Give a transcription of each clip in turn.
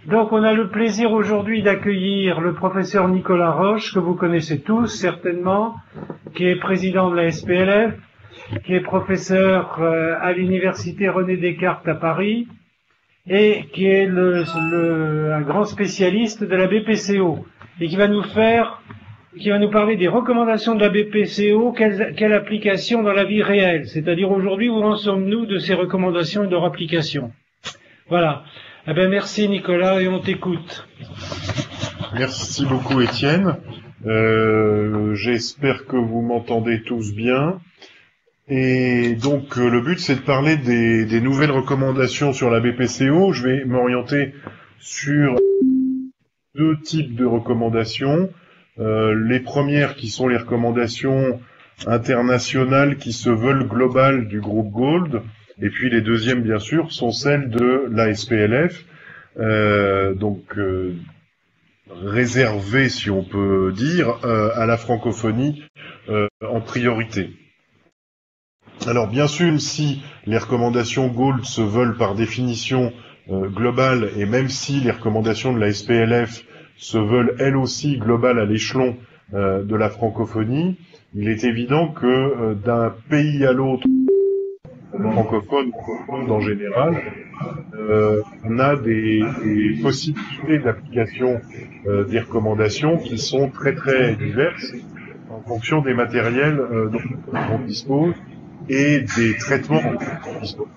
Donc on a le plaisir aujourd'hui d'accueillir le professeur Nicolas Roche, que vous connaissez tous certainement, qui est président de la SPLF, qui est professeur à l'université René Descartes à Paris, et qui est un grand spécialiste de la BPCO, et qui va nous parler des recommandations de la BPCO, quelle application dans la vie réelle, c'est-à-dire aujourd'hui où en sommes-nous de ces recommandations et de leur application. Voilà. Eh bien, merci Nicolas et on t'écoute. Merci beaucoup Étienne. J'espère que vous m'entendez tous bien. Et donc le but c'est de parler des nouvelles recommandations sur la BPCO. Je vais m'orienter sur deux types de recommandations. Les premières qui sont les recommandations internationales qui se veulent globales du groupe Gold. Et puis les deuxièmes, bien sûr, sont celles de la SPLF, réservées, si on peut dire, à la francophonie en priorité. Alors bien sûr, si les recommandations Gold se veulent par définition globales, et même si les recommandations de la SPLF se veulent elles aussi globales à l'échelon de la francophonie, il est évident que d'un pays à l'autre, francophone en général, on a des possibilités d'application des recommandations qui sont très très diverses en fonction des matériels dont on dispose et des traitements dont on dispose.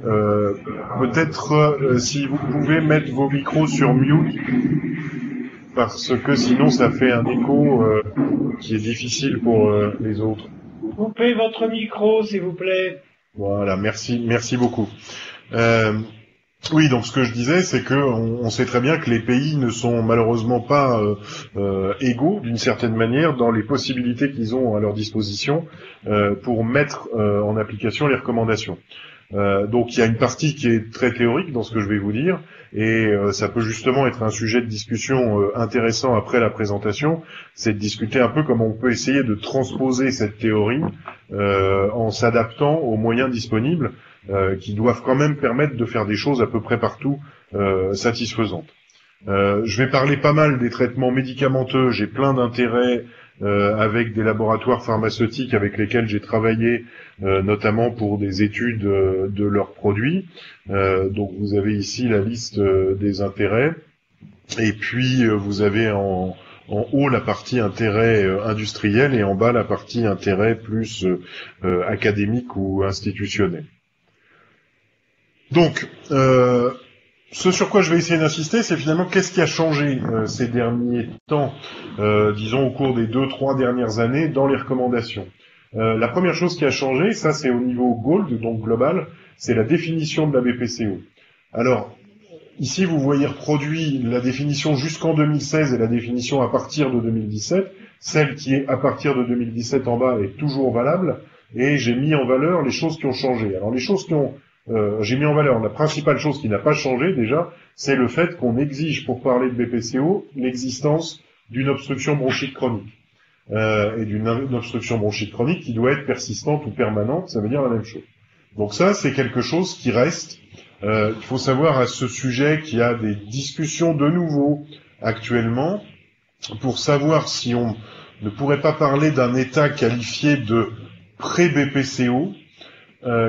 Peut-être si vous pouvez mettre vos micros sur mute, parce que sinon ça fait un écho qui est difficile pour les autres. Coupez votre micro, s'il vous plaît. Voilà, merci beaucoup. Oui, donc ce que je disais, c'est que on sait très bien que les pays ne sont malheureusement pas égaux d'une certaine manière dans les possibilités qu'ils ont à leur disposition pour mettre en application les recommandations. Donc il y a une partie qui est très théorique dans ce que je vais vous dire, et ça peut justement être un sujet de discussion intéressant après la présentation, c'est de discuter un peu comment on peut essayer de transposer cette théorie en s'adaptant aux moyens disponibles qui doivent quand même permettre de faire des choses à peu près partout satisfaisantes. Je vais parler pas mal des traitements médicamenteux, j'ai plein d'intérêts avec des laboratoires pharmaceutiques avec lesquels j'ai travaillé, notamment pour des études de leurs produits. Donc vous avez ici la liste des intérêts, et puis vous avez en haut la partie intérêt industriel et en bas la partie intérêt plus académique ou institutionnel. Donc, ce sur quoi je vais essayer d'insister, c'est finalement qu'est-ce qui a changé ces derniers temps, disons au cours des 2-3 dernières années, dans les recommandations. La première chose qui a changé, ça c'est au niveau Gold, donc global, c'est la définition de la BPCO. Alors, ici vous voyez reproduit la définition jusqu'en 2016 et la définition à partir de 2017. Celle qui est à partir de 2017 en bas est toujours valable, et j'ai mis en valeur les choses qui ont changé. Alors les choses qui ont j'ai mis en valeur la principale chose qui n'a pas changé déjà, c'est le fait qu'on exige pour parler de BPCO l'existence d'une obstruction bronchique chronique. Et d'une obstruction bronchique chronique qui doit être persistante ou permanente, ça veut dire la même chose. Donc ça, c'est quelque chose qui reste. Il faut savoir à ce sujet qu'il y a des discussions de nouveau actuellement pour savoir si on ne pourrait pas parler d'un état qualifié de pré-BPCO,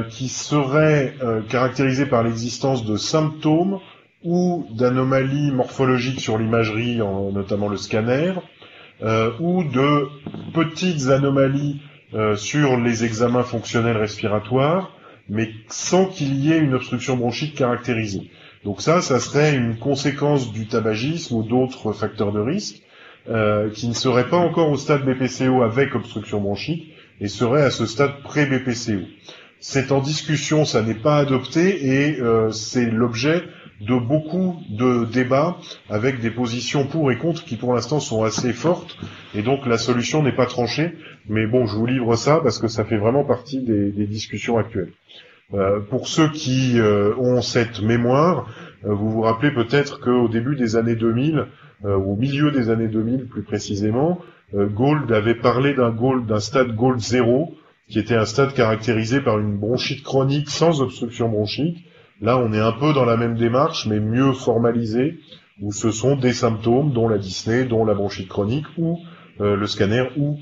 qui serait caractérisé par l'existence de symptômes ou d'anomalies morphologiques sur l'imagerie, notamment le scanner, ou de petites anomalies sur les examens fonctionnels respiratoires, mais sans qu'il y ait une obstruction bronchique caractérisée. Donc ça serait une conséquence du tabagisme ou d'autres facteurs de risque qui ne seraient pas encore au stade BPCO avec obstruction bronchique et seraient à ce stade pré-BPCO. C'est en discussion, ça n'est pas adopté, et c'est l'objet de beaucoup de débats avec des positions pour et contre qui pour l'instant sont assez fortes, et donc la solution n'est pas tranchée, mais bon, je vous livre ça parce que ça fait vraiment partie des discussions actuelles. Pour ceux qui ont cette mémoire, vous vous rappelez peut-être qu'au début des années 2000, au milieu des années 2000 plus précisément, Gold avait parlé d'un stade Gold 0, qui était un stade caractérisé par une bronchite chronique sans obstruction bronchique, Là, on est un peu dans la même démarche, mais mieux formalisée, où ce sont des symptômes, dont la dyspnée, dont la bronchite chronique, ou le scanner, ou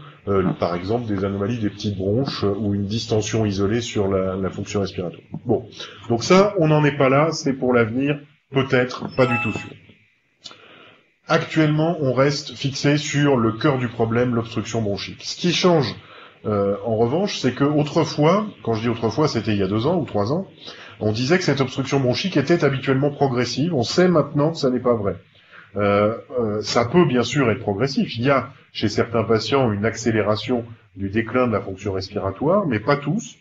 par exemple des anomalies des petites bronches, ou une distension isolée sur la fonction respiratoire. Bon, donc ça, on n'en est pas là, c'est pour l'avenir, peut-être, pas du tout sûr. Actuellement, on reste fixé sur le cœur du problème, l'obstruction bronchique. Ce qui change, en revanche, c'est que autrefois, quand je dis autrefois, c'était il y a 2 ans ou 3 ans, on disait que cette obstruction bronchique était habituellement progressive. On sait maintenant que ça n'est pas vrai. Ça peut bien sûr être progressif. Il y a chez certains patients une accélération du déclin de la fonction respiratoire, mais pas tous.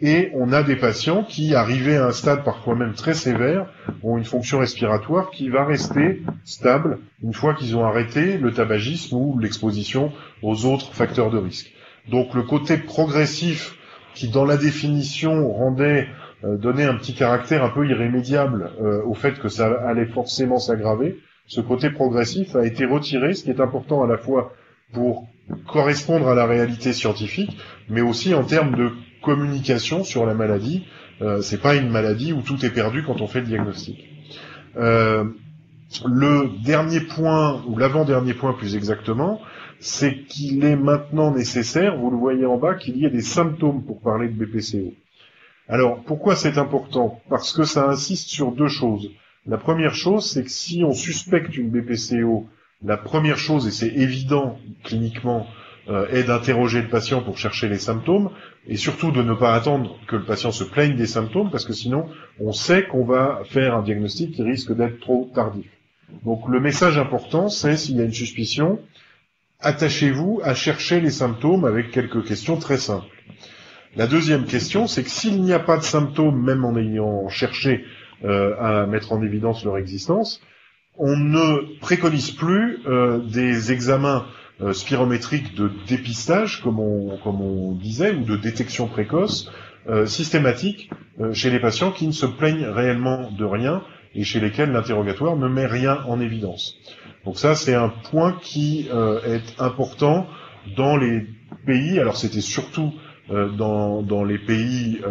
Et on a des patients qui, arrivés à un stade parfois même très sévère, ont une fonction respiratoire qui va rester stable une fois qu'ils ont arrêté le tabagisme ou l'exposition aux autres facteurs de risque. Donc le côté progressif qui, dans la définition, donnait un petit caractère un peu irrémédiable au fait que ça allait forcément s'aggraver, ce côté progressif a été retiré, ce qui est important à la fois pour correspondre à la réalité scientifique, mais aussi en termes de communication sur la maladie. C'est pas une maladie où tout est perdu quand on fait le diagnostic. Le dernier point, ou l'avant-dernier point plus exactement, c'est qu'il est maintenant nécessaire, vous le voyez en bas, qu'il y ait des symptômes pour parler de BPCO. Alors, pourquoi c'est important? Parce que ça insiste sur 2 choses. La première chose, c'est que si on suspecte une BPCO, la première chose, et c'est évident cliniquement, est d'interroger le patient pour chercher les symptômes, et surtout de ne pas attendre que le patient se plaigne des symptômes, parce que sinon, on sait qu'on va faire un diagnostic qui risque d'être trop tardif. Donc le message important, c'est s'il y a une suspicion, attachez-vous à chercher les symptômes avec quelques questions très simples. La deuxième question, c'est que s'il n'y a pas de symptômes, même en ayant cherché à mettre en évidence leur existence, on ne préconise plus des examens spirométriques de dépistage, comme on disait, ou de détection précoce, systématique chez les patients qui ne se plaignent réellement de rien et chez lesquels l'interrogatoire ne met rien en évidence. Donc ça, c'est un point qui est important dans les pays, alors c'était surtout dans les pays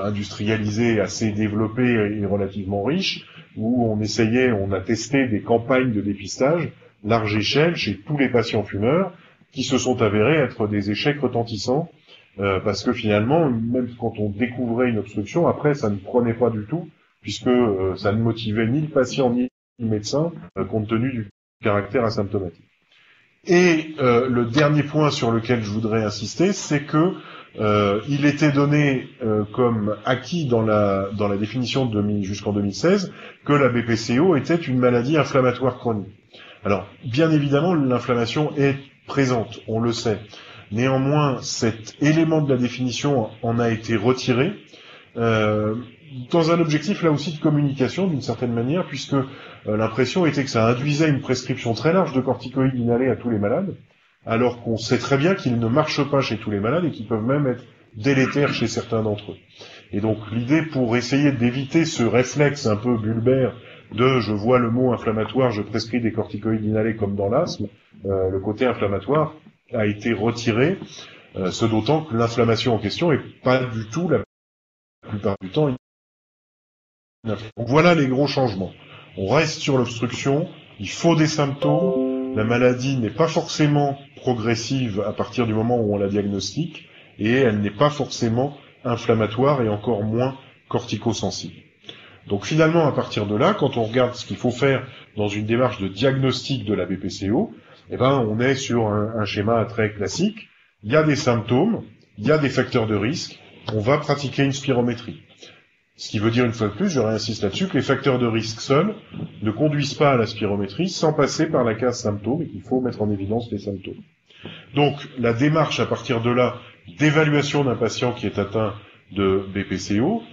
industrialisés assez développés et relativement riches, où on a testé des campagnes de dépistage large échelle chez tous les patients fumeurs, qui se sont avérés être des échecs retentissants, parce que finalement, même quand on découvrait une obstruction, après ça ne prenait pas du tout, puisque ça ne motivait ni le patient ni le médecin, compte tenu du caractère asymptomatique. Et le dernier point sur lequel je voudrais insister, c'est que il était donné comme acquis dans la définition jusqu'en 2016 que la BPCO était une maladie inflammatoire chronique. Alors, bien évidemment, l'inflammation est présente, on le sait. Néanmoins, cet élément de la définition en a été retiré, dans un objectif là aussi de communication d'une certaine manière, puisque l'impression était que ça induisait une prescription très large de corticoïdes inhalés à tous les malades, alors qu'on sait très bien qu'ils ne marchent pas chez tous les malades et qu'ils peuvent même être délétères chez certains d'entre eux. Et donc l'idée, pour essayer d'éviter ce réflexe un peu bulbaire de je vois le mot inflammatoire, je prescris des corticoïdes inhalés comme dans l'asthme, le côté inflammatoire a été retiré, ce d'autant que l'inflammation en question est pas du tout, la plupart du temps, donc voilà les gros changements. On reste sur l'obstruction, il faut des symptômes, la maladie n'est pas forcément progressive à partir du moment où on la diagnostique, et elle n'est pas forcément inflammatoire et encore moins corticosensible. Donc finalement, à partir de là, quand on regarde ce qu'il faut faire dans une démarche de diagnostic de la BPCO, eh ben, on est sur un schéma très classique. Il y a des symptômes, il y a des facteurs de risque, on va pratiquer une spirométrie. Ce qui veut dire, une fois de plus, je réinsiste là-dessus, que les facteurs de risque seuls ne conduisent pas à la spirométrie sans passer par la case symptômes et qu'il faut mettre en évidence les symptômes. Donc, la démarche à partir de là, d'évaluation d'un patient qui est atteint de BPCO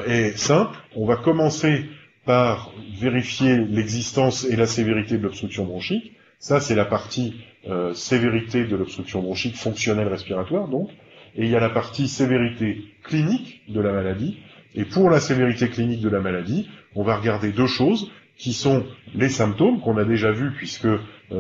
est simple. On va commencer par vérifier l'existence et la sévérité de l'obstruction bronchique. Ça, c'est la partie sévérité de l'obstruction bronchique fonctionnelle respiratoire, donc. Et il y a la partie sévérité clinique de la maladie. Et pour la sévérité clinique de la maladie, on va regarder 2 choses, qui sont les symptômes, qu'on a déjà vus, puisque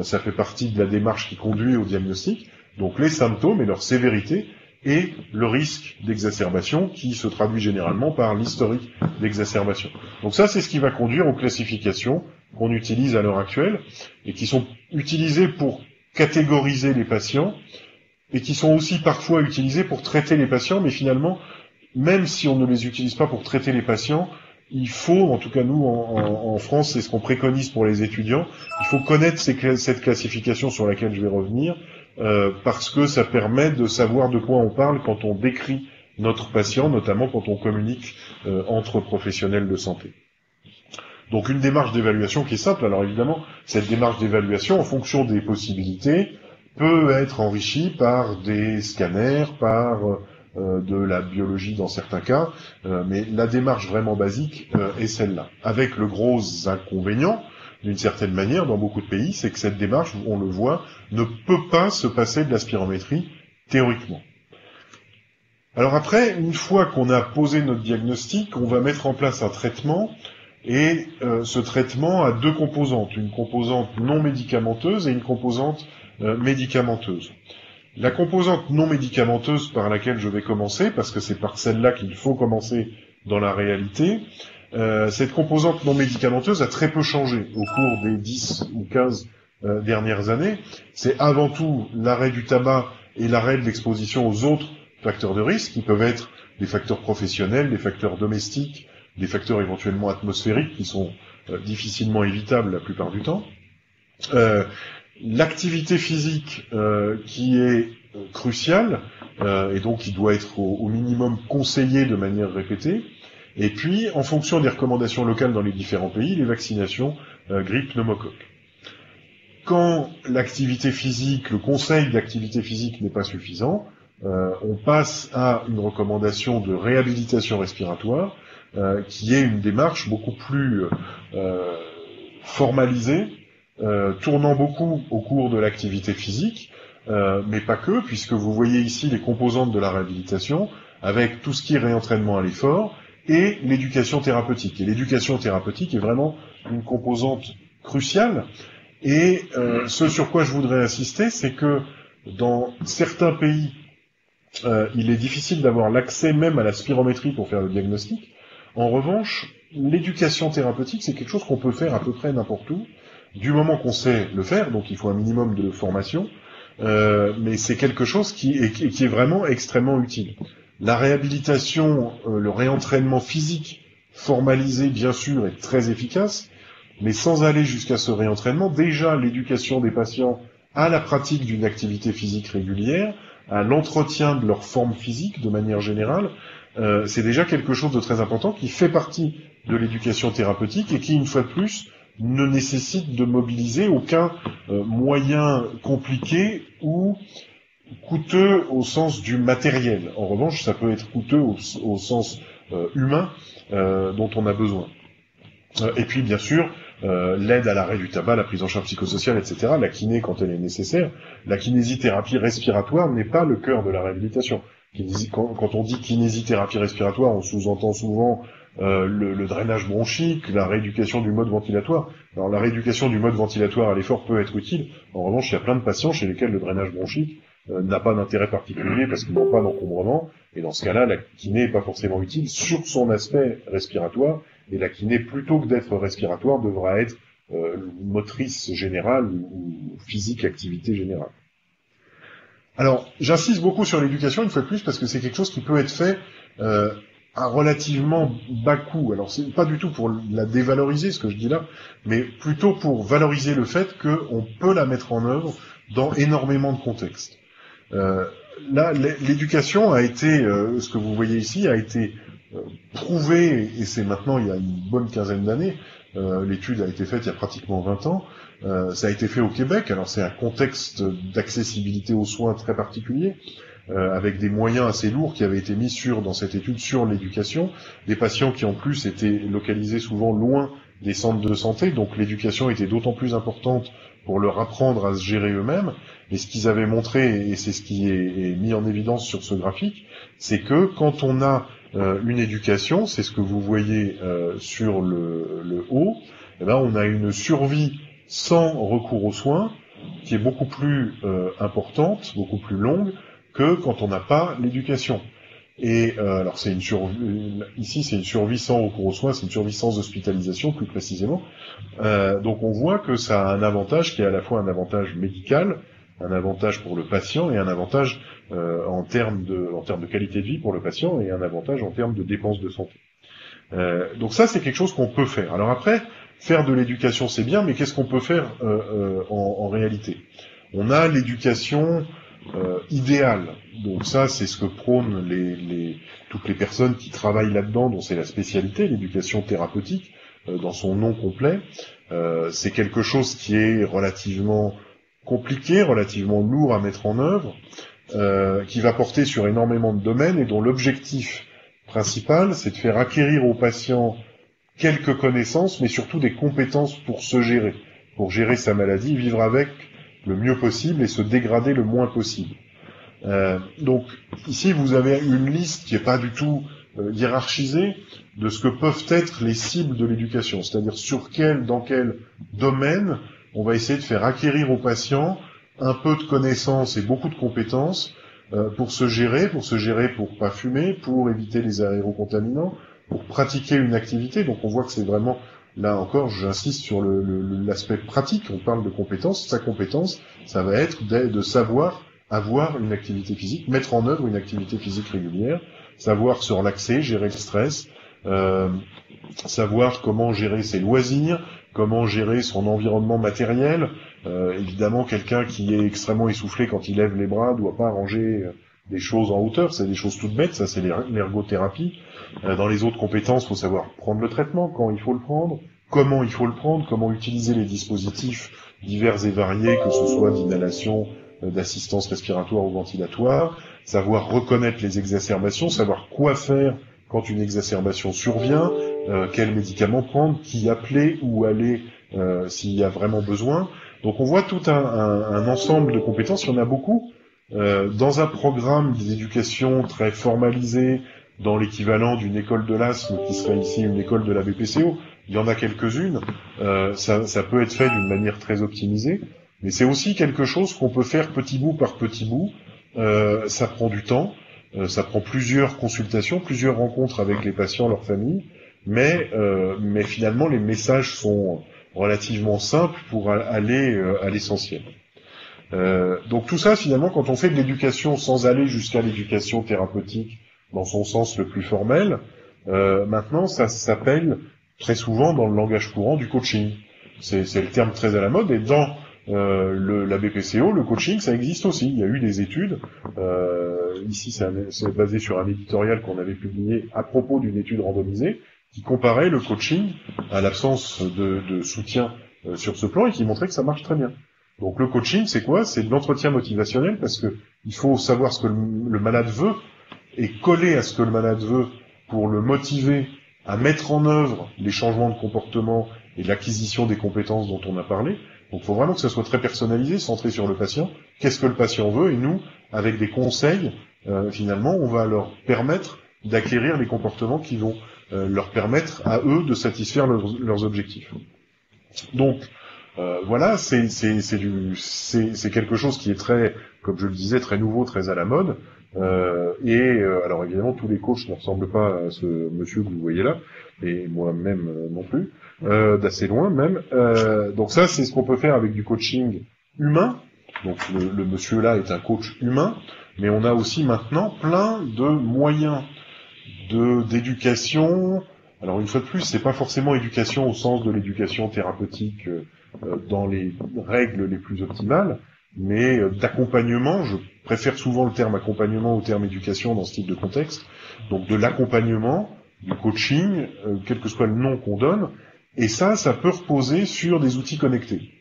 ça fait partie de la démarche qui conduit au diagnostic. Donc les symptômes et leur sévérité, et le risque d'exacerbation qui se traduit généralement par l'historique d'exacerbation. Donc ça, c'est ce qui va conduire aux classifications qu'on utilise à l'heure actuelle et qui sont utilisées pour catégoriser les patients et qui sont aussi parfois utilisées pour traiter les patients, mais finalement, même si on ne les utilise pas pour traiter les patients, il faut, en tout cas nous en France, c'est ce qu'on préconise pour les étudiants, il faut connaître cette classification sur laquelle je vais revenir, parce que ça permet de savoir de quoi on parle quand on décrit notre patient, notamment quand on communique entre professionnels de santé. Donc une démarche d'évaluation qui est simple. Alors évidemment, cette démarche d'évaluation, en fonction des possibilités, peut être enrichie par des scanners, par de la biologie dans certains cas, mais la démarche vraiment basique est celle-là. Avec le gros inconvénient, d'une certaine manière, dans beaucoup de pays, c'est que cette démarche, on le voit, ne peut pas se passer de la spirométrie théoriquement. Alors après, une fois qu'on a posé notre diagnostic, on va mettre en place un traitement, et ce traitement a deux composantes, une composante non médicamenteuse et une composante médicamenteuse. La composante non médicamenteuse par laquelle je vais commencer, parce que c'est par celle-là qu'il faut commencer dans la réalité, cette composante non médicamenteuse a très peu changé au cours des 10 ou 15 dernières années. C'est avant tout l'arrêt du tabac et l'arrêt de l'exposition aux autres facteurs de risque, qui peuvent être des facteurs professionnels, des facteurs domestiques, des facteurs éventuellement atmosphériques, qui sont difficilement évitables la plupart du temps. L'activité physique qui est cruciale, et donc qui doit être au minimum conseillée de manière répétée, et puis, en fonction des recommandations locales dans les différents pays, les vaccinations grippe, pneumocoque. Quand l'activité physique, le conseil d'activité physique n'est pas suffisant, on passe à une recommandation de réhabilitation respiratoire, qui est une démarche beaucoup plus formalisée, tournant beaucoup au cours de l'activité physique, mais pas que, puisque vous voyez ici les composantes de la réhabilitation, avec tout ce qui est réentraînement à l'effort, et l'éducation thérapeutique. Et l'éducation thérapeutique est vraiment une composante cruciale, et ce sur quoi je voudrais insister, c'est que dans certains pays, il est difficile d'avoir l'accès même à la spirométrie pour faire le diagnostic. En revanche, l'éducation thérapeutique, c'est quelque chose qu'on peut faire à peu près n'importe où, du moment qu'on sait le faire, donc il faut un minimum de formation, mais c'est quelque chose qui est vraiment extrêmement utile. La réhabilitation, le réentraînement physique formalisé, bien sûr, est très efficace, mais sans aller jusqu'à ce réentraînement, déjà l'éducation des patients à la pratique d'une activité physique régulière, à l'entretien de leur forme physique de manière générale, c'est déjà quelque chose de très important qui fait partie de l'éducation thérapeutique et qui, une fois de plus, ne nécessite de mobiliser aucun moyen compliqué ou coûteux au sens du matériel. En revanche, ça peut être coûteux au sens humain dont on a besoin. Et puis, bien sûr, l'aide à l'arrêt du tabac, la prise en charge psychosociale, etc., la kiné quand elle est nécessaire. La kinésithérapie respiratoire n'est pas le cœur de la réhabilitation. Quand on dit kinésithérapie respiratoire, on sous-entend souvent le drainage bronchique, la rééducation du mode ventilatoire. Alors la rééducation du mode ventilatoire à l'effort peut être utile. En revanche, il y a plein de patients chez lesquels le drainage bronchique n'a pas d'intérêt particulier parce qu'ils n'ont pas d'encombrement. Et dans ce cas-là, la kiné n'est pas forcément utile sur son aspect respiratoire. Et la kiné, plutôt que d'être respiratoire, devra être motrice générale ou physique, activité générale. Alors, j'insiste beaucoup sur l'éducation, une fois de plus, parce que c'est quelque chose qui peut être fait à relativement bas coût. Alors, c'est pas du tout pour la dévaloriser, ce que je dis là, mais plutôt pour valoriser le fait qu'on peut la mettre en œuvre dans énormément de contextes. Là, l'éducation a été, ce que vous voyez ici, a été prouvé, et c'est maintenant il y a une bonne quinzaine d'années, l'étude a été faite il y a pratiquement 20 ans, ça a été fait au Québec, alors c'est un contexte d'accessibilité aux soins très particulier, avec des moyens assez lourds qui avaient été mis dans cette étude sur l'éducation, des patients qui en plus étaient localisés souvent loin des centres de santé, donc l'éducation était d'autant plus importante pour leur apprendre à se gérer eux-mêmes, et ce qu'ils avaient montré, et c'est ce qui est mis en évidence sur ce graphique, c'est que quand on a une éducation, c'est ce que vous voyez sur le haut, eh ben on a une survie sans recours aux soins qui est beaucoup plus importante, beaucoup plus longue que quand on n'a pas l'éducation. Et alors ici c'est une survie sans recours aux soins, c'est une survie sans hospitalisation plus précisément. Donc on voit que ça a un avantage qui est à la fois un avantage médical, un avantage pour le patient et un avantage en termes de qualité de vie pour le patient et un avantage en termes de dépenses de santé. Donc ça c'est quelque chose qu'on peut faire. Alors après, faire de l'éducation c'est bien, mais qu'est-ce qu'on peut faire en réalité? On a l'éducation idéale. Donc ça, c'est ce que prônent toutes les personnes qui travaillent là-dedans, dont c'est la spécialité, l'éducation thérapeutique, dans son nom complet. C'est quelque chose qui est relativement compliqué, relativement lourd à mettre en œuvre, qui va porter sur énormément de domaines et dont l'objectif principal, c'est de faire acquérir aux patients quelques connaissances, mais surtout des compétences pour se gérer, pour gérer sa maladie, vivre avec le mieux possible et se dégrader le moins possible. Donc ici vous avez une liste qui n'est pas du tout hiérarchisée de ce que peuvent être les cibles de l'éducation, c'est-à-dire dans quel domaine on va essayer de faire acquérir aux patients un peu de connaissances et beaucoup de compétences pour se gérer pour pas fumer, pour éviter les aérocontaminants, pour pratiquer une activité. Donc on voit que c'est vraiment, là encore, j'insiste sur l'aspect pratique, on parle de compétences. Sa compétence, ça va être de savoir avoir une activité physique, mettre en œuvre une activité physique régulière, savoir se relaxer, gérer le stress, savoir comment gérer ses loisirs, comment gérer son environnement matériel. Évidemment, quelqu'un qui est extrêmement essoufflé quand il lève les bras doit pas ranger des choses en hauteur, c'est des choses toutes bêtes, ça c'est l'ergothérapie. Dans les autres compétences, il faut savoir prendre le traitement, quand il faut le prendre, comment il faut le prendre, comment utiliser les dispositifs divers et variés, que ce soit d'inhalation, d'assistance respiratoire ou ventilatoire, savoir reconnaître les exacerbations, savoir quoi faire quand une exacerbation survient, quels médicaments prendre, qui appeler ou aller s'il y a vraiment besoin. Donc on voit tout un ensemble de compétences, il y en a beaucoup. Dans un programme d'éducation très formalisé, dans l'équivalent d'une école de l'asthme, qui serait ici une école de la BPCO, il y en a quelques-unes, ça peut être fait d'une manière très optimisée, mais c'est aussi quelque chose qu'on peut faire petit bout par petit bout. Ça prend du temps, ça prend plusieurs consultations, plusieurs rencontres avec les patients, leurs familles, mais finalement les messages sont relativement simples pour aller à l'essentiel. Donc tout ça, finalement, quand on fait de l'éducation sans aller jusqu'à l'éducation thérapeutique dans son sens le plus formel, maintenant ça s'appelle très souvent dans le langage courant du coaching. C'est le terme très à la mode, et dans la BPCO, le coaching, ça existe aussi. Il y a eu des études, ici c'est basé sur un éditorial qu'on avait publié à propos d'une étude randomisée, qui comparait le coaching à l'absence de soutien sur ce plan, et qui montrait que ça marche très bien. Donc le coaching, c'est quoi? C'est de l'entretien motivationnel, parce que il faut savoir ce que le malade veut, et coller à ce que le malade veut pour le motiver à mettre en œuvre les changements de comportement et l'acquisition des compétences dont on a parlé. Donc il faut vraiment que ça soit très personnalisé, centré sur le patient. Qu'est-ce que le patient veut? Et nous, avec des conseils, finalement, on va leur permettre d'acquérir les comportements qui vont leur permettre à eux de satisfaire leurs objectifs. Donc voilà, c'est quelque chose qui est très, comme je le disais, très nouveau, très à la mode. Alors évidemment, tous les coachs ne ressemblent pas à ce monsieur que vous voyez là, et moi-même non plus, d'assez loin même. Donc ça, c'est ce qu'on peut faire avec du coaching humain. Donc le monsieur là est un coach humain, mais on a aussi maintenant plein de moyens d'éducation. Alors une fois de plus, c'est pas forcément éducation au sens de l'éducation thérapeutique dans les règles les plus optimales, mais d'accompagnement. Je préfère souvent le terme accompagnement au terme éducation dans ce type de contexte. Donc de l'accompagnement, du coaching, quel que soit le nom qu'on donne, et ça peut reposer sur des outils connectés.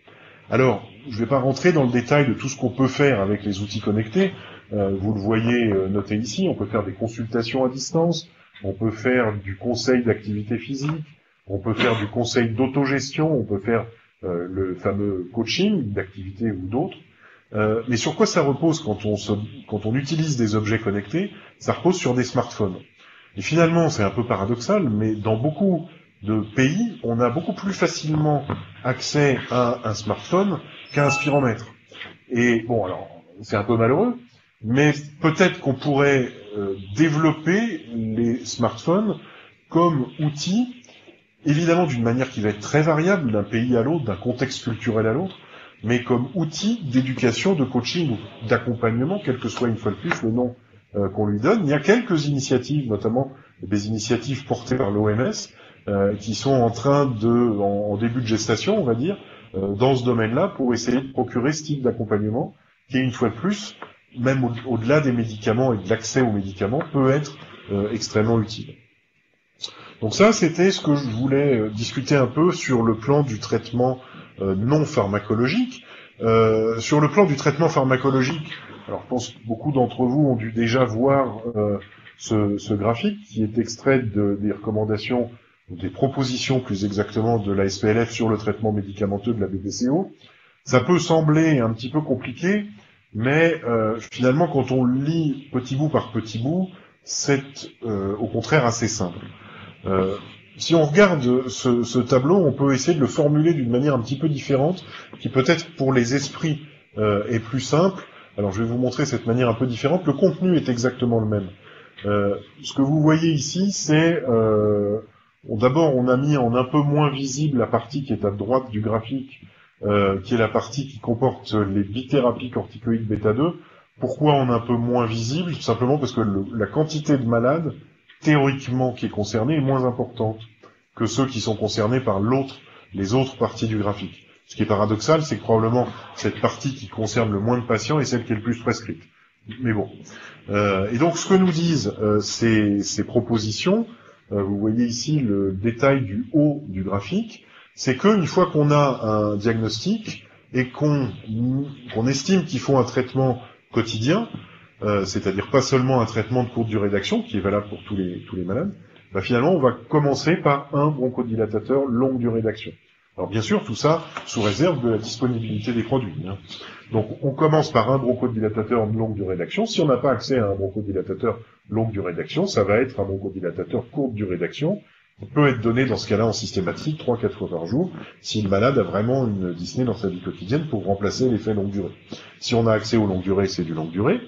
Alors, je ne vais pas rentrer dans le détail de tout ce qu'on peut faire avec les outils connectés. Vous le voyez noté ici, on peut faire des consultations à distance, on peut faire du conseil d'activité physique, on peut faire du conseil d'autogestion, on peut faire le fameux coaching d'activité ou d'autres. Mais sur quoi ça repose quand on utilise des objets connectés? Ça repose sur des smartphones. Et finalement, c'est un peu paradoxal, mais dans beaucoup de pays, on a beaucoup plus facilement accès à un smartphone qu'à un spiromètre. Et bon, alors, c'est un peu malheureux, mais peut-être qu'on pourrait développer les smartphones comme outil, évidemment d'une manière qui va être très variable d'un pays à l'autre, d'un contexte culturel à l'autre, mais comme outil d'éducation, de coaching ou d'accompagnement, quel que soit une fois de plus le nom qu'on lui donne. Il y a quelques initiatives, notamment des initiatives portées par l'OMS, qui sont en train en début de gestation, on va dire, dans ce domaine-là, pour essayer de procurer ce type d'accompagnement, qui, une fois de plus, même au-delà des médicaments et de l'accès aux médicaments, peut être extrêmement utile. Donc ça, c'était ce que je voulais discuter un peu sur le plan du traitement non pharmacologique. Sur le plan du traitement pharmacologique, alors je pense que beaucoup d'entre vous ont dû déjà voir ce graphique qui est extrait des recommandations, des propositions plus exactement de la SPLF sur le traitement médicamenteux de la BPCO. Ça peut sembler un petit peu compliqué, mais finalement quand on lit petit bout par petit bout, c'est au contraire assez simple. Si on regarde ce tableau, on peut essayer de le formuler d'une manière un petit peu différente, qui peut-être pour les esprits est plus simple. Alors je vais vous montrer cette manière un peu différente. Le contenu est exactement le même. Ce que vous voyez ici, c'est d'abord on a mis en un peu moins visible la partie qui est à droite du graphique, qui est la partie qui comporte les bithérapies corticoïdes bêta 2. Pourquoi on a un peu moins visible? Tout simplement parce que la quantité de malades théoriquement qui est concernée est moins importante que ceux qui sont concernés par les autres parties du graphique. Ce qui est paradoxal, c'est que probablement cette partie qui concerne le moins de patients est celle qui est le plus prescrite. Mais bon. Et donc ce que nous disent ces propositions, vous voyez ici le détail du haut du graphique, c'est qu'une fois qu'on a un diagnostic et qu'on estime qu'il faut un traitement quotidien, c'est-à-dire pas seulement un traitement de courte durée d'action, qui est valable pour tous les malades, bah finalement on va commencer par un bronchodilatateur longue durée d'action. Alors bien sûr, tout ça sous réserve de la disponibilité des produits. Hein. Donc on commence par un bronchodilatateur longue durée d'action. Si on n'a pas accès à un bronchodilatateur longue durée d'action, ça va être un bronchodilatateur courte durée d'action, qui peut être donné dans ce cas-là en systématique 3-4 fois par jour, si le malade a vraiment une dyspnée dans sa vie quotidienne pour remplacer l'effet longue durée. Si on a accès aux longues durées, c'est du longue durée.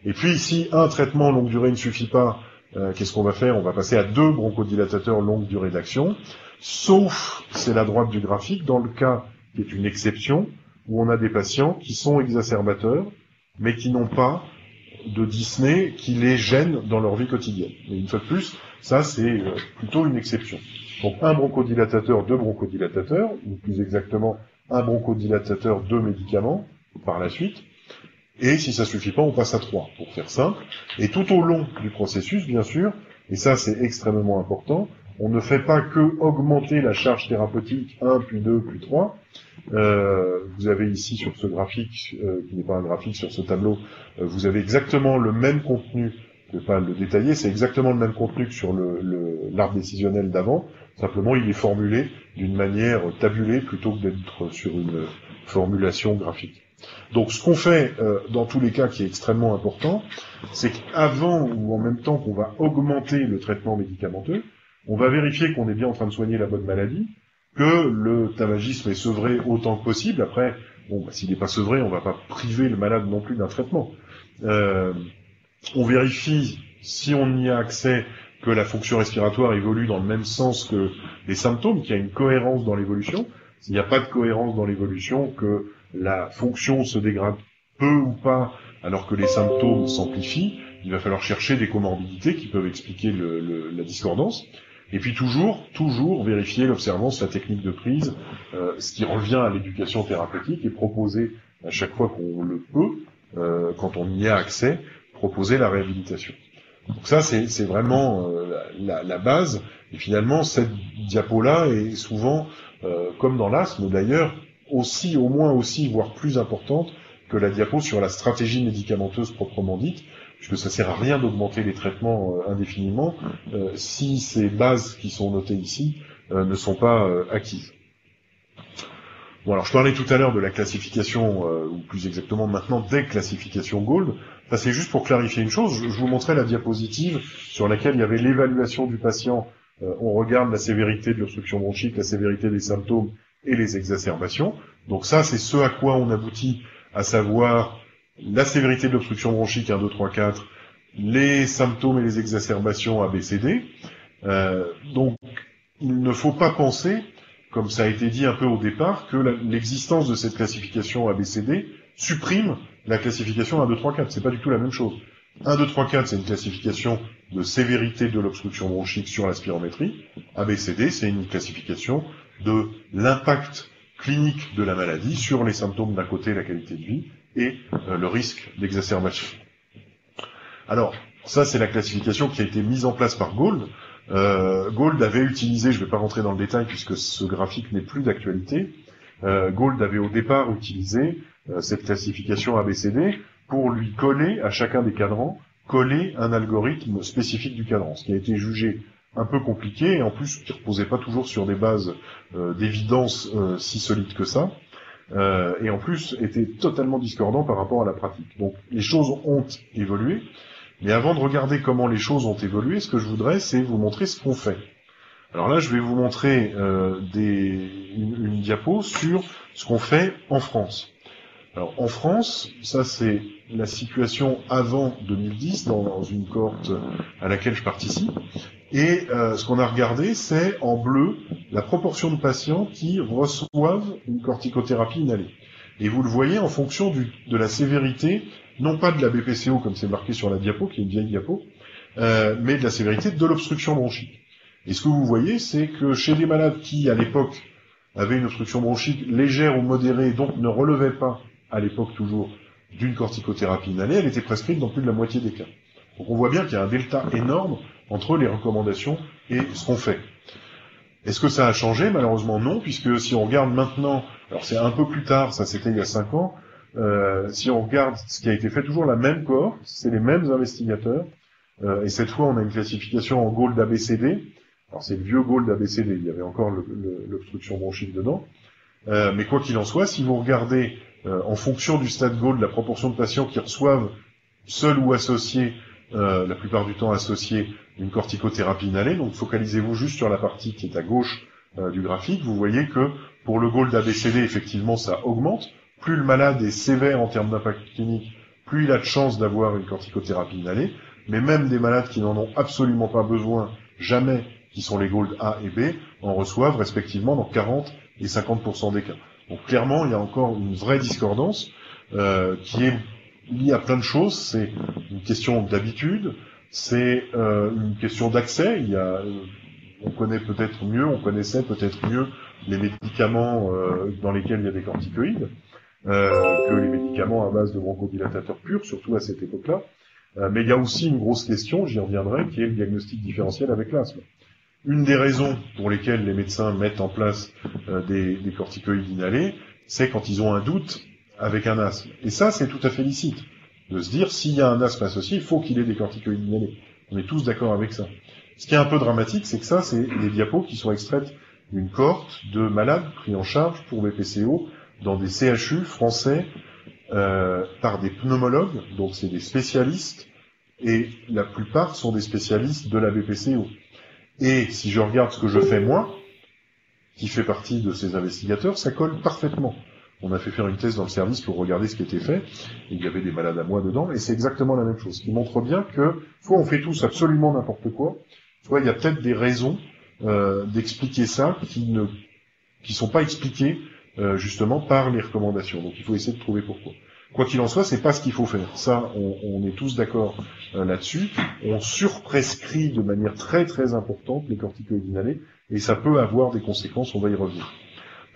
Et puis, si un traitement longue durée ne suffit pas, qu'est-ce qu'on va faire? On va passer à 2 bronchodilatateurs longue durée d'action, sauf, c'est la droite du graphique, dans le cas qui est une exception, où on a des patients qui sont exacerbateurs, mais qui n'ont pas de dyspnée qui les gêne dans leur vie quotidienne. Et une fois de plus, ça c'est plutôt une exception. Donc un bronchodilatateur, 2 bronchodilatateurs, ou plus exactement un bronchodilatateur, 2 médicaments, par la suite. Et si ça suffit pas, on passe à 3, pour faire simple. Et tout au long du processus, bien sûr, et ça c'est extrêmement important, on ne fait pas que augmenter la charge thérapeutique 1, puis 2, puis 3. Vous avez ici sur ce graphique, qui n'est pas un graphique, sur ce tableau, vous avez exactement le même contenu, je ne vais pas le détailler, c'est exactement le même contenu que sur l'arbre décisionnel d'avant, simplement il est formulé d'une manière tabulée plutôt que d'être sur une formulation graphique. Donc ce qu'on fait dans tous les cas qui est extrêmement important, c'est qu'avant ou en même temps qu'on va augmenter le traitement médicamenteux, on va vérifier qu'on est bien en train de soigner la bonne maladie, que le tabagisme est sevré autant que possible. Après, bon, s'il n'est pas sevré, on ne va pas priver le malade non plus d'un traitement. On vérifie, si on y a accès, que la fonction respiratoire évolue dans le même sens que les symptômes, qu'il y a une cohérence dans l'évolution. S'il n'y a pas de cohérence dans l'évolution, que la fonction se dégrade peu ou pas, alors que les symptômes s'amplifient, il va falloir chercher des comorbidités qui peuvent expliquer la discordance. Et puis toujours vérifier l'observance, la technique de prise, ce qui revient à l'éducation thérapeutique, et proposer à chaque fois qu'on le peut, quand on y a accès, proposer la réhabilitation. Donc ça, c'est vraiment la base. Et finalement, cette diapo-là est souvent, comme dans l'asthme d'ailleurs, aussi, au moins aussi, voire plus importante que la diapo sur la stratégie médicamenteuse proprement dite, puisque ça sert à rien d'augmenter les traitements indéfiniment si ces bases qui sont notées ici ne sont pas acquises. Bon, alors je parlais tout à l'heure de la classification, ou plus exactement maintenant des classifications Gold. Ça c'est juste pour clarifier une chose. Je vous montrais la diapositive sur laquelle il y avait l'évaluation du patient. On regarde la sévérité de l'obstruction bronchique, la sévérité des symptômes et les exacerbations. Donc ça, c'est ce à quoi on aboutit, à savoir la sévérité de l'obstruction bronchique 1, 2, 3, 4, les symptômes et les exacerbations ABCD. Donc, il ne faut pas penser, comme ça a été dit un peu au départ, que l'existence de cette classification ABCD supprime la classification 1, 2, 3, 4. C'est pas du tout la même chose. 1, 2, 3, 4, c'est une classification de sévérité de l'obstruction bronchique sur la spirométrie. ABCD, c'est une classification de l'impact clinique de la maladie sur les symptômes d'un côté, la qualité de vie, et le risque d'exacerbation. Alors, ça c'est la classification qui a été mise en place par Gould. Gould avait utilisé, je ne vais pas rentrer dans le détail puisque ce graphique n'est plus d'actualité, Gould avait au départ utilisé cette classification ABCD pour lui coller à chacun des cadrans, coller un algorithme spécifique du cadran, ce qui a été jugé un peu compliqué et en plus qui ne reposait pas toujours sur des bases d'évidence si solides que ça, et en plus était totalement discordant par rapport à la pratique. Donc les choses ont évolué, mais avant de regarder comment les choses ont évolué, ce que je voudrais, c'est vous montrer ce qu'on fait. Alors là, je vais vous montrer une diapo sur ce qu'on fait en France. Alors en France, ça c'est la situation avant 2010 dans une cohorte à laquelle je participe. Et ce qu'on a regardé, c'est en bleu la proportion de patients qui reçoivent une corticothérapie inhalée. Et vous le voyez en fonction de la sévérité, non pas de la BPCO comme c'est marqué sur la diapo, qui est une vieille diapo, mais de la sévérité de l'obstruction bronchique. Et ce que vous voyez, c'est que chez des malades qui, à l'époque, avaient une obstruction bronchique légère ou modérée, donc ne relevaient pas, à l'époque toujours, d'une corticothérapie inhalée, elle était prescrite dans plus de la moitié des cas. Donc on voit bien qu'il y a un delta énorme entre les recommandations et ce qu'on fait. Est-ce que ça a changé? Malheureusement non, puisque si on regarde maintenant, alors c'est un peu plus tard, ça c'était il y a 5 ans, si on regarde ce qui a été fait, toujours la même cohorte, c'est les mêmes investigateurs, et cette fois on a une classification en Gould ABCD, alors c'est le vieux Gould ABCD, il y avait encore l'obstruction bronchique dedans, mais quoi qu'il en soit, si vous regardez en fonction du stade Gould la proportion de patients qui reçoivent seuls ou associés, la plupart du temps associés, une corticothérapie inhalée, donc focalisez-vous juste sur la partie qui est à gauche du graphique, vous voyez que pour le Gould ABCD, effectivement, ça augmente. Plus le malade est sévère en termes d'impact clinique, plus il a de chances d'avoir une corticothérapie inhalée, mais même des malades qui n'en ont absolument pas besoin, jamais, qui sont les Gould A et B, en reçoivent respectivement dans 40 et 50% des cas. Donc clairement, il y a encore une vraie discordance qui est liée à plein de choses. C'est une question d'habitude, c'est une question d'accès. On connaît peut-être mieux, on connaissait peut-être mieux les médicaments dans lesquels il y a des corticoïdes que les médicaments à base de bronchodilatateurs purs, surtout à cette époque-là. Mais il y a aussi une grosse question, j'y reviendrai, qui est le diagnostic différentiel avec l'asthme. Une des raisons pour lesquelles les médecins mettent en place des corticoïdes inhalés, c'est quand ils ont un doute avec un asthme. Et ça, c'est tout à fait licite, de se dire, s'il y a un asthme associé, il faut qu'il ait des corticoïdes inhalés. On est tous d'accord avec ça. Ce qui est un peu dramatique, c'est que ça, c'est des diapos qui sont extraites d'une cohorte de malades pris en charge pour BPCO dans des CHU français par des pneumologues, donc c'est des spécialistes, et la plupart sont des spécialistes de la BPCO. Et si je regarde ce que je fais moi, qui fait partie de ces investigateurs, ça colle parfaitement. On a fait faire une thèse dans le service pour regarder ce qui était fait, et il y avait des malades à moi dedans, et c'est exactement la même chose, ce qui montre bien que soit on fait tous absolument n'importe quoi, soit il y a peut-être des raisons d'expliquer ça qui sont pas expliquées justement par les recommandations. Donc il faut essayer de trouver pourquoi. Quoi qu'il en soit, c'est pas ce qu'il faut faire. Ça, on est tous d'accord là-dessus. On surprescrit de manière très très importante les corticoïdes inhalés, et ça peut avoir des conséquences, on va y revenir.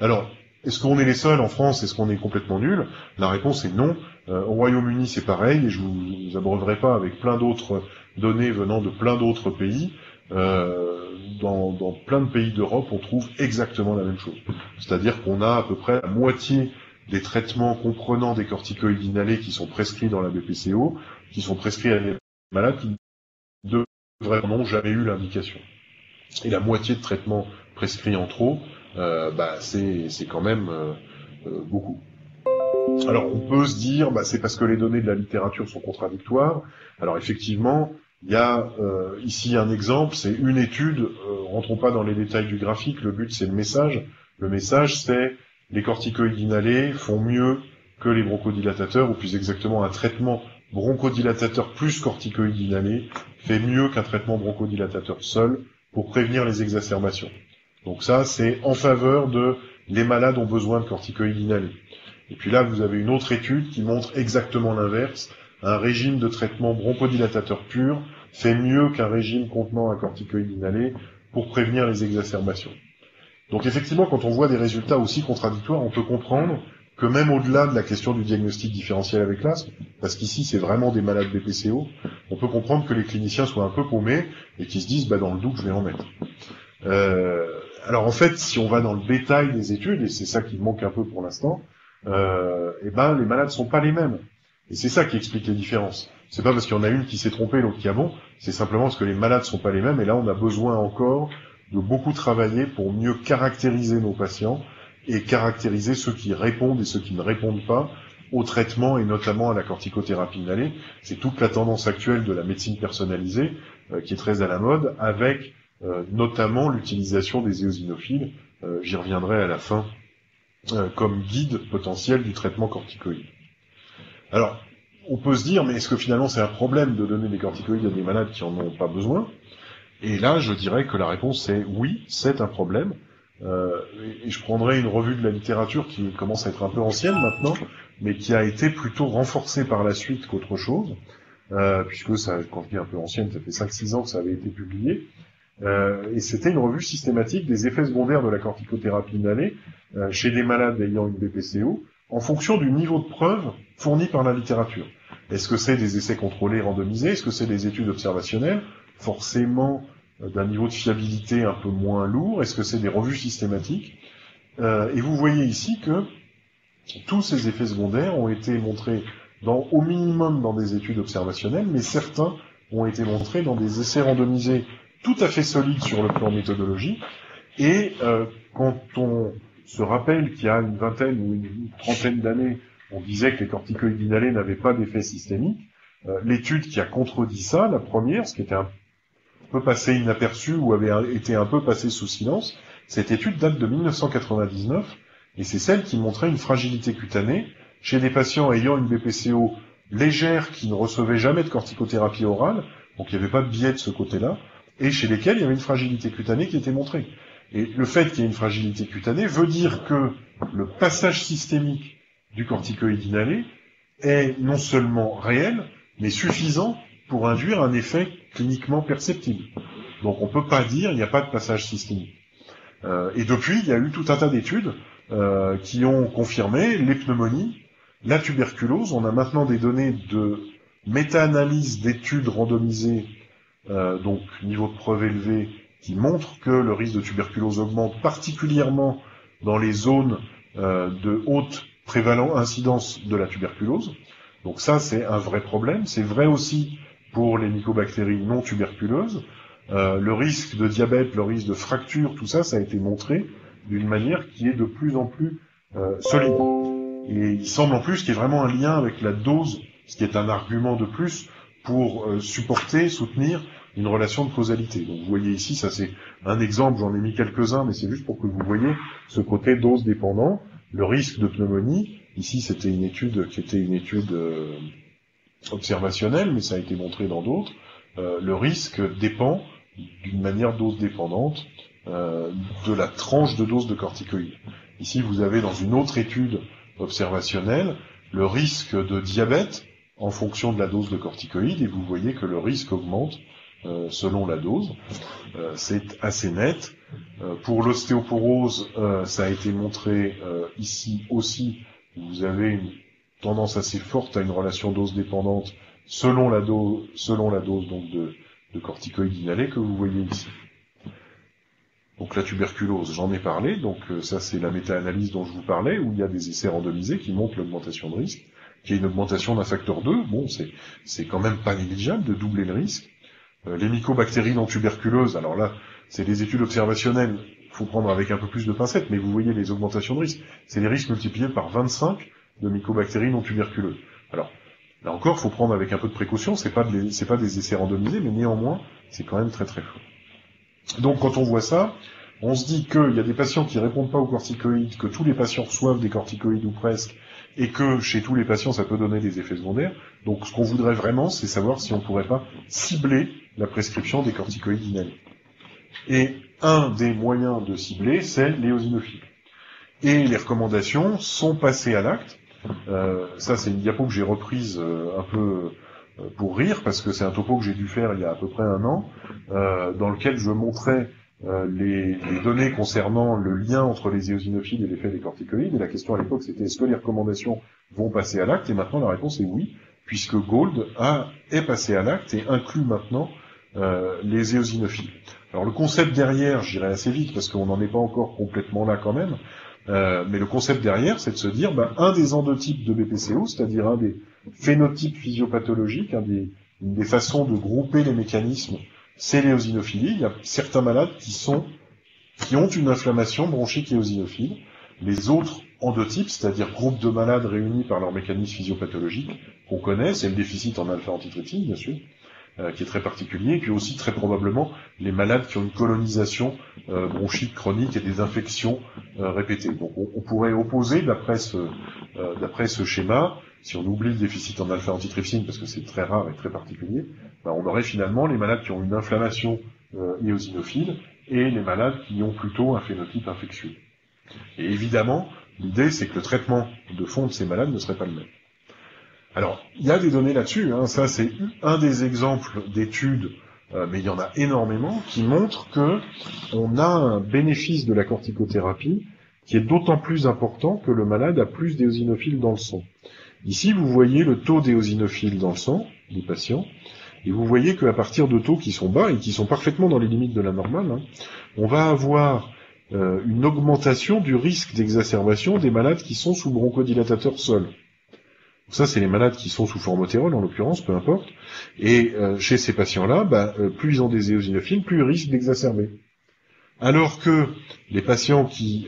Alors, est-ce qu'on est les seuls en France? Est-ce qu'on est complètement nuls? La réponse est non. Au Royaume-Uni, c'est pareil, et je vous abreuverai pas avec plein d'autres données venant de plein d'autres pays. Dans plein de pays d'Europe, on trouve exactement la même chose. C'est-à-dire qu'on a à peu près la moitié des traitements comprenant des corticoïdes inhalés qui sont prescrits dans la BPCO, qui sont prescrits à des malades qui n'ont jamais eu l'indication. Et la moitié de traitements prescrits en trop, c'est quand même beaucoup. Alors on peut se dire, c'est parce que les données de la littérature sont contradictoires. Alors effectivement, il y a ici un exemple, c'est une étude, rentrons pas dans les détails du graphique, le but c'est le message. Le message c'est les corticoïdes inhalés font mieux que les bronchodilatateurs, ou plus exactement un traitement bronchodilatateur plus corticoïde inhalé, fait mieux qu'un traitement bronchodilatateur seul pour prévenir les exacerbations. Donc ça, c'est en faveur de les malades ont besoin de corticoïdes inhalés. Et puis là, vous avez une autre étude qui montre exactement l'inverse. Un régime de traitement bronchodilatateur pur fait mieux qu'un régime contenant un corticoïde inhalé pour prévenir les exacerbations. Donc effectivement, quand on voit des résultats aussi contradictoires, on peut comprendre que même au-delà de la question du diagnostic différentiel avec l'asthme, parce qu'ici c'est vraiment des malades BPCO, on peut comprendre que les cliniciens soient un peu paumés et qu'ils se disent dans le doute je vais en mettre. Alors en fait, si on va dans le détail des études, et c'est ça qui manque un peu pour l'instant, les malades sont pas les mêmes. Et c'est ça qui explique les différences. C'est pas parce qu'il y en a une qui s'est trompée, l'autre qui a bon, c'est simplement parce que les malades sont pas les mêmes, et là on a besoin encore de beaucoup travailler pour mieux caractériser nos patients, et caractériser ceux qui répondent et ceux qui ne répondent pas au traitement, et notamment à la corticothérapie inhalée. C'est toute la tendance actuelle de la médecine personnalisée, qui est très à la mode, avec notamment l'utilisation des éosinophiles, j'y reviendrai à la fin, comme guide potentiel du traitement corticoïde. Alors, on peut se dire, mais est-ce que finalement c'est un problème de donner des corticoïdes à des malades qui en ont pas besoin? Et là, je dirais que la réponse est oui, c'est un problème. Et je prendrai une revue de la littérature qui commence à être un peu ancienne maintenant, mais qui a été plutôt renforcée par la suite qu'autre chose, puisque ça, quand je dis un peu ancienne, ça fait 5-6 ans que ça avait été publié. Et c'était une revue systématique des effets secondaires de la corticothérapie inhalée chez des malades ayant une BPCO, en fonction du niveau de preuve fourni par la littérature. Est-ce que c'est des essais contrôlés randomisés? Est-ce que c'est des études observationnelles? Forcément d'un niveau de fiabilité un peu moins lourd. Est-ce que c'est des revues systématiques? Et vous voyez ici que tous ces effets secondaires ont été montrés au minimum dans des études observationnelles, mais certains ont été montrés dans des essais randomisés tout à fait solides sur le plan méthodologique. Et quand on se rappelle qu'il y a une vingtaine ou une trentaine d'années, on disait que les corticoïdes inhalés n'avaient pas d'effet systémique, l'étude qui a contredit ça, la première, ce qui était un peu passé inaperçu ou avait été un peu passé sous silence, cette étude date de 1999, et c'est celle qui montrait une fragilité cutanée chez des patients ayant une BPCO légère qui ne recevaient jamais de corticothérapie orale, donc il n'y avait pas de biais de ce côté-là, et chez lesquels il y avait une fragilité cutanée qui était montrée. Et le fait qu'il y ait une fragilité cutanée veut dire que le passage systémique du corticoïde inhalé est non seulement réel, mais suffisant pour induire un effet cliniquement perceptible. Donc on ne peut pas dire il n'y a pas de passage systémique. Et depuis, il y a eu tout un tas d'études qui ont confirmé les pneumonies, la tuberculose. On a maintenant des données de méta-analyse d'études randomisées, donc niveau de preuve élevé, qui montrent que le risque de tuberculose augmente particulièrement dans les zones de haute incidence de la tuberculose. Donc ça, c'est un vrai problème. C'est vrai aussi pour les mycobactéries non tuberculeuses. Le risque de diabète, le risque de fracture, tout ça, ça a été montré d'une manière qui est de plus en plus solide. Et il semble en plus qu'il y ait vraiment un lien avec la dose, ce qui est un argument de plus pour soutenir une relation de causalité. Donc vous voyez ici, ça c'est un exemple, j'en ai mis quelques-uns, mais c'est juste pour que vous voyez ce côté dose dépendant, le risque de pneumonie. Ici c'était une étude qui était une étude observationnelle, mais ça a été montré dans d'autres. Le risque dépend d'une manière dose dépendante de la tranche de dose de corticoïdes. Ici vous avez dans une autre étude observationnelle le risque de diabète en fonction de la dose de corticoïdes, et vous voyez que le risque augmente selon la dose. C'est assez net. Pour l'ostéoporose, ça a été montré ici aussi. Vous avez une tendance assez forte à une relation dose dépendante selon la dose donc de corticoïdes inhalés que vous voyez ici. Donc la tuberculose, j'en ai parlé, donc ça c'est la méta-analyse dont je vous parlais, où il y a des essais randomisés qui montrent l'augmentation de risque, qui est une augmentation d'un facteur 2, bon c'est quand même pas négligeable de doubler le risque. Les mycobactéries non tuberculeuses, alors là c'est des études observationnelles, il faut prendre avec un peu plus de pincettes, mais vous voyez les augmentations de risque, c'est les risques multipliés par 25 de mycobactéries non tuberculeuses. Alors là encore, il faut prendre avec un peu de précaution, c'est pas des essais randomisés, mais néanmoins c'est quand même très très fort. Donc quand on voit ça, on se dit qu'il y a des patients qui répondent pas aux corticoïdes, que tous les patients reçoivent des corticoïdes ou presque, et que chez tous les patients, ça peut donner des effets secondaires. Donc, ce qu'on voudrait vraiment, c'est savoir si on pourrait pas cibler la prescription des corticoïdes inhalés. Et un des moyens de cibler, c'est l'éosinophilie. Et les recommandations sont passées à l'acte. Ça, c'est une diapo que j'ai reprise un peu pour rire, parce que c'est un topo que j'ai dû faire il y a à peu près un an, dans lequel je montrais les données concernant le lien entre les éosinophiles et l'effet des corticoïdes. Et la question à l'époque, c'était est-ce que les recommandations vont passer à l'acte? Et maintenant, la réponse est oui, puisque Gold est passé à l'acte et inclut maintenant les éosinophiles. Alors le concept derrière, j'irai assez vite, parce qu'on n'en est pas encore complètement là quand même, mais le concept derrière, c'est de se dire, un des endotypes de BPCO, c'est-à-dire un des phénotypes physiopathologiques, une des façons de grouper les mécanismes, c'est l'éosinophilie. Il y a certains malades qui ont une inflammation bronchique éosinophile. Les autres endotypes, c'est-à-dire groupes de malades réunis par leur mécanisme physiopathologique qu'on connaît, c'est le déficit en alpha-antitrypsine, bien sûr, qui est très particulier, et puis aussi très probablement les malades qui ont une colonisation bronchique chronique et des infections répétées. Donc on pourrait opposer, d'après ce schéma, si on oublie le déficit en alpha-antitrypsine, parce que c'est très rare et très particulier, on aurait finalement les malades qui ont une inflammation éosinophile et les malades qui ont plutôt un phénotype infectieux. Et évidemment, l'idée c'est que le traitement de fond de ces malades ne serait pas le même. Alors, il y a des données là-dessus, ça c'est un des exemples d'études, mais il y en a énormément, qui montrent que on a un bénéfice de la corticothérapie qui est d'autant plus important que le malade a plus d'éosinophiles dans le sang. Ici, vous voyez le taux d'éosinophiles dans le sang des patients, et vous voyez qu'à partir de taux qui sont bas et qui sont parfaitement dans les limites de la normale, on va avoir une augmentation du risque d'exacerbation des malades qui sont sous bronchodilatateur seul. Ça, c'est les malades qui sont sous formotérol, en l'occurrence, peu importe. Et chez ces patients-là, plus ils ont des éosinophiles, plus ils risquent d'exacerber. Alors que les patients qui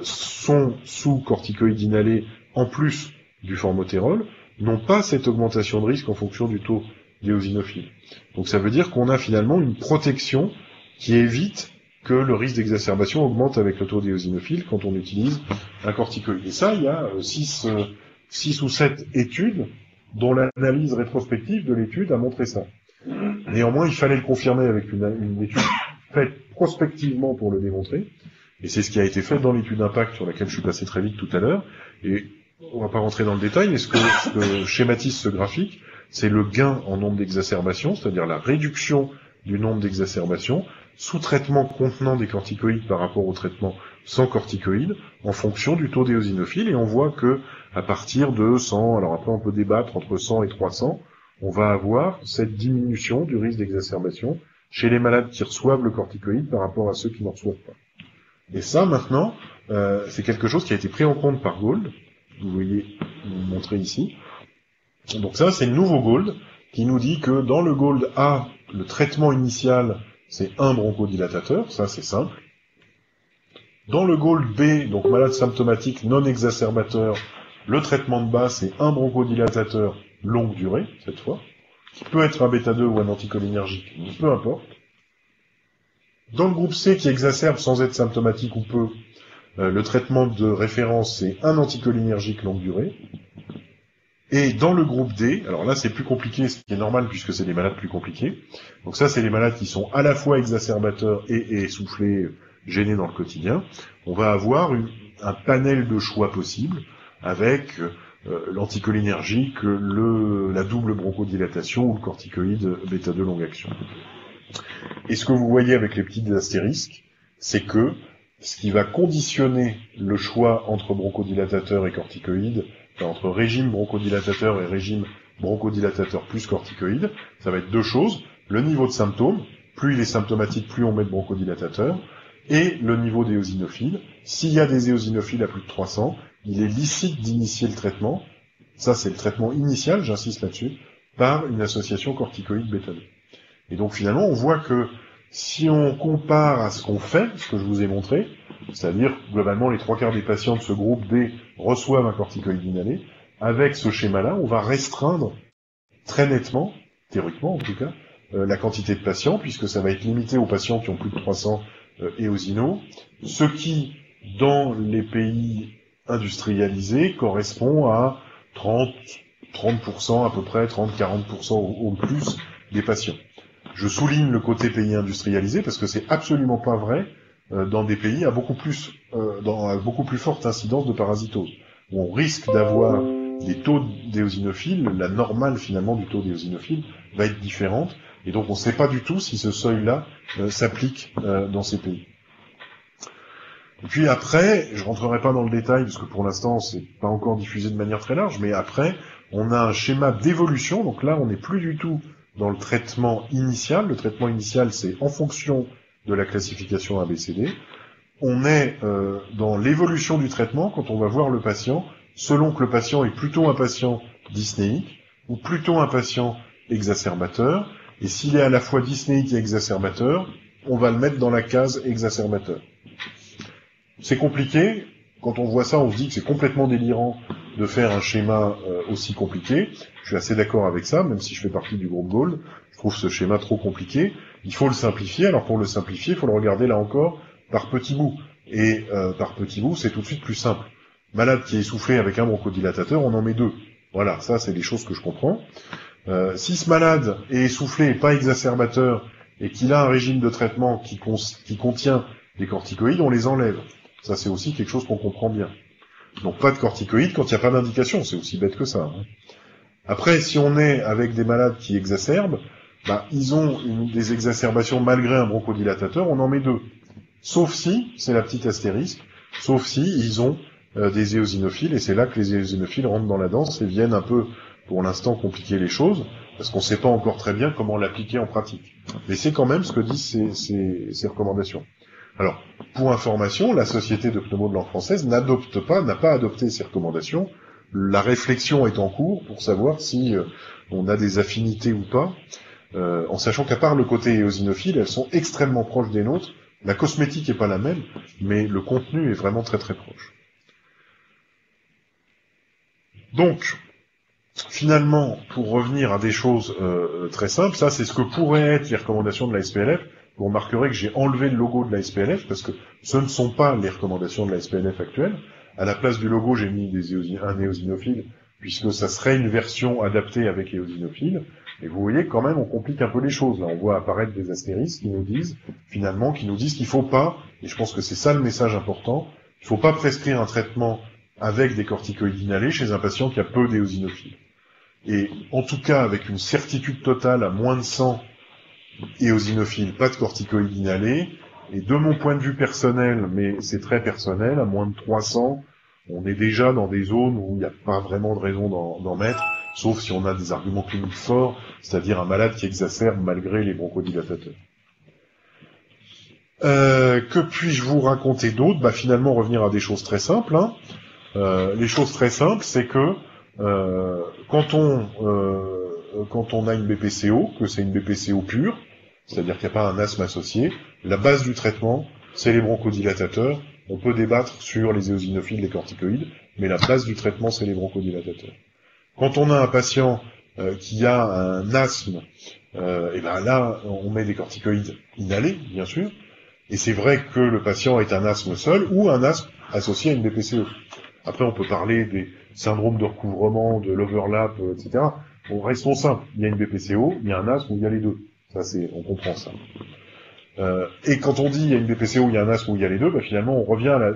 sont sous corticoïdes inhalés, en plus du formotérol, n'ont pas cette augmentation de risque en fonction du taux d'éosinophiles. Donc ça veut dire qu'on a finalement une protection qui évite que le risque d'exacerbation augmente avec le taux d'éosinophiles quand on utilise un corticoïde. Et ça, il y a 6 ou 7 études dont l'analyse rétrospective de l'étude a montré ça. Néanmoins, il fallait le confirmer avec une étude faite prospectivement pour le démontrer, et c'est ce qui a été fait dans l'étude d'impact sur laquelle je suis passé très vite tout à l'heure, et on va pas rentrer dans le détail, mais ce que schématise ce graphique, c'est le gain en nombre d'exacerbations, c'est-à-dire la réduction du nombre d'exacerbations, sous traitement contenant des corticoïdes par rapport au traitement sans corticoïdes, en fonction du taux d'éosinophiles, et on voit que à partir de 100, alors après on peut débattre entre 100 et 300, on va avoir cette diminution du risque d'exacerbation chez les malades qui reçoivent le corticoïde par rapport à ceux qui n'en reçoivent pas. Et ça, maintenant, c'est quelque chose qui a été pris en compte par Gold, vous voyez, vous montrer ici. Donc ça, c'est le nouveau Gold, qui nous dit que dans le Gold A, le traitement initial, c'est un bronchodilatateur, ça c'est simple. Dans le Gold B, donc malade symptomatique non exacerbateur, le traitement de base, c'est un bronchodilatateur longue durée, cette fois, qui peut être un bêta-2 ou un anticholinergique, peu importe. Dans le groupe C, qui exacerbe sans être symptomatique ou peu, le traitement de référence, c'est un anticholinergique longue durée. Et dans le groupe D, alors là c'est plus compliqué, ce qui est normal puisque c'est des malades plus compliqués. Donc ça c'est les malades qui sont à la fois exacerbateurs et essoufflés, gênés dans le quotidien. On va avoir un panel de choix possibles avec l'anticholinergique, la double bronchodilatation ou le corticoïde bêta-2 longue action. Et ce que vous voyez avec les petits astérisques, c'est que ce qui va conditionner le choix entre bronchodilatateur et corticoïde, entre régime bronchodilatateur et régime bronchodilatateur plus corticoïde, ça va être deux choses, le niveau de symptômes, plus il est symptomatique, plus on met de bronchodilatateur, et le niveau d'éosinophiles. S'il y a des éosinophiles à plus de 300, il est licite d'initier le traitement, ça c'est le traitement initial, j'insiste là-dessus, par une association corticoïde bêta-2. Et donc finalement, on voit que si on compare à ce qu'on fait, ce que je vous ai montré, c'est-à-dire globalement les 3/4 des patients de ce groupe D reçoivent un corticoïde inhalé, avec ce schéma-là, on va restreindre très nettement, théoriquement en tout cas, la quantité de patients, puisque ça va être limité aux patients qui ont plus de 300 éosinos, ce qui, dans les pays industrialisé correspond à 30% à peu près, 30-40% au plus des patients. Je souligne le côté pays industrialisé parce que c'est absolument pas vrai dans des pays à beaucoup plus forte incidence de parasitose, où on risque d'avoir des taux d'éosinophiles, la normale finalement du taux d'éosinophiles va être différente, et donc on ne sait pas du tout si ce seuil-là s'applique dans ces pays. Et puis après, je rentrerai pas dans le détail parce que pour l'instant c'est pas encore diffusé de manière très large, mais après on a un schéma d'évolution, donc là on n'est plus du tout dans le traitement initial. Le traitement initial c'est en fonction de la classification ABCD. On est dans l'évolution du traitement quand on va voir le patient, selon que le patient est plutôt un patient dyspnéique ou plutôt un patient exacerbateur, et s'il est à la fois dyspnéique et exacerbateur, on va le mettre dans la case exacerbateur. C'est compliqué, quand on voit ça, on se dit que c'est complètement délirant de faire un schéma aussi compliqué. Je suis assez d'accord avec ça, même si je fais partie du groupe Gold, je trouve ce schéma trop compliqué. Il faut le simplifier, alors pour le simplifier, il faut le regarder là encore par petits bouts. Et par petits bouts, c'est tout de suite plus simple. Malade qui est essoufflé avec un bronchodilatateur, on en met 2. Voilà, ça c'est des choses que je comprends. Si ce malade est essoufflé et pas exacerbateur, et qu'il a un régime de traitement qui contient des corticoïdes, on les enlève. Ça, c'est aussi quelque chose qu'on comprend bien. Donc, pas de corticoïdes quand il n'y a pas d'indication. C'est aussi bête que ça. Hein. Après, si on est avec des malades qui exacerbent, ils ont des exacerbations malgré un bronchodilatateur, on en met 2. Sauf si, c'est la petite astérisque, sauf si ils ont des éosinophiles, et c'est là que les éosinophiles rentrent dans la danse et viennent un peu, pour l'instant, compliquer les choses, parce qu'on ne sait pas encore très bien comment l'appliquer en pratique. Mais c'est quand même ce que disent ces recommandations. Alors, pour information, la Société de pneumo de langue française n'a pas adopté ces recommandations. La réflexion est en cours pour savoir si on a des affinités ou pas, en sachant qu'à part le côté éosinophile, elles sont extrêmement proches des nôtres. La cosmétique n'est pas la même, mais le contenu est vraiment très très proche. Donc, finalement, pour revenir à des choses très simples, ça c'est ce que pourraient être les recommandations de la SPLF. Vous remarquerez que j'ai enlevé le logo de la SPLF parce que ce ne sont pas les recommandations de la SPLF actuelle. À la place du logo, j'ai mis un éosinophile puisque ça serait une version adaptée avec éosinophile. Et vous voyez, quand même, on complique un peu les choses. Là, on voit apparaître des astérisques qui nous disent qu'il faut pas, et je pense que c'est ça le message important, il faut pas prescrire un traitement avec des corticoïdes inhalés chez un patient qui a peu d'éosinophiles. Et en tout cas, avec une certitude totale à moins de 100 éosinophiles, pas de corticoïdes inhalés, et de mon point de vue personnel, mais c'est très personnel, à moins de 300, on est déjà dans des zones où il n'y a pas vraiment de raison d'en mettre, sauf si on a des arguments cliniques forts, c'est-à-dire un malade qui exacerbe malgré les bronchodilatateurs. Que puis-je vous raconter d'autre ? Finalement, revenir à des choses très simples. Hein. Les choses très simples, c'est que quand on a une BPCO, que c'est une BPCO pure, c'est-à-dire qu'il n'y a pas un asthme associé, la base du traitement, c'est les bronchodilatateurs. On peut débattre sur les éosinophiles, les corticoïdes, mais la base du traitement, c'est les bronchodilatateurs. Quand on a un patient qui a un asthme, là, on met des corticoïdes inhalés, bien sûr, et c'est vrai que le patient est un asthme seul ou un asthme associé à une BPCO. Après, on peut parler des syndromes de recouvrement, de l'overlap, etc. Bon, restons simples. Il y a une BPCO, il y a un asthme ou il y a les deux. Ça, on comprend ça. Et quand on dit il y a une BPCO, il y a un asthme ou il y a les deux, finalement, on revient à la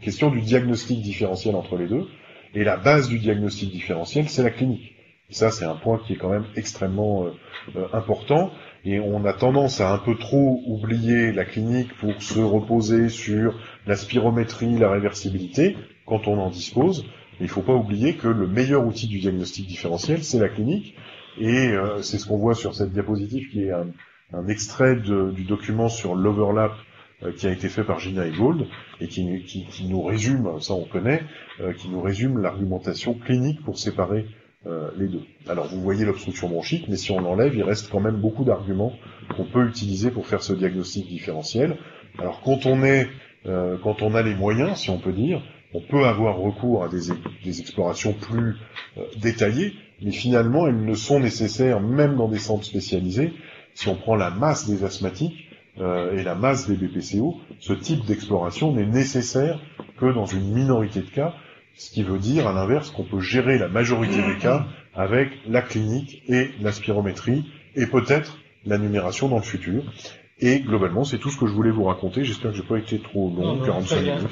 question du diagnostic différentiel entre les deux. Et la base du diagnostic différentiel, c'est la clinique. Et ça, c'est un point qui est quand même extrêmement important. Et on a tendance à un peu trop oublier la clinique pour se reposer sur la spirométrie, la réversibilité, quand on en dispose. Mais il ne faut pas oublier que le meilleur outil du diagnostic différentiel, c'est la clinique. Et c'est ce qu'on voit sur cette diapositive qui est un extrait du document sur l'overlap qui a été fait par Gina et Gold et qui nous résume, ça on connaît, qui nous résume l'argumentation clinique pour séparer les deux. Alors vous voyez l'obstruction bronchique, mais si on l'enlève, il reste quand même beaucoup d'arguments qu'on peut utiliser pour faire ce diagnostic différentiel. Alors quand on a les moyens, si on peut dire, on peut avoir recours à des explorations plus détaillées, mais finalement elles ne sont nécessaires même dans des centres spécialisés. Si on prend la masse des asthmatiques et la masse des BPCO, ce type d'exploration n'est nécessaire que dans une minorité de cas, Ce qui veut dire, à l'inverse, qu'on peut gérer la majorité des cas avec la clinique et la spirométrie, et peut-être la numération dans le futur. Et globalement, c'est tout ce que je voulais vous raconter. J'espère que j'ai pas été trop long, 45 minutes.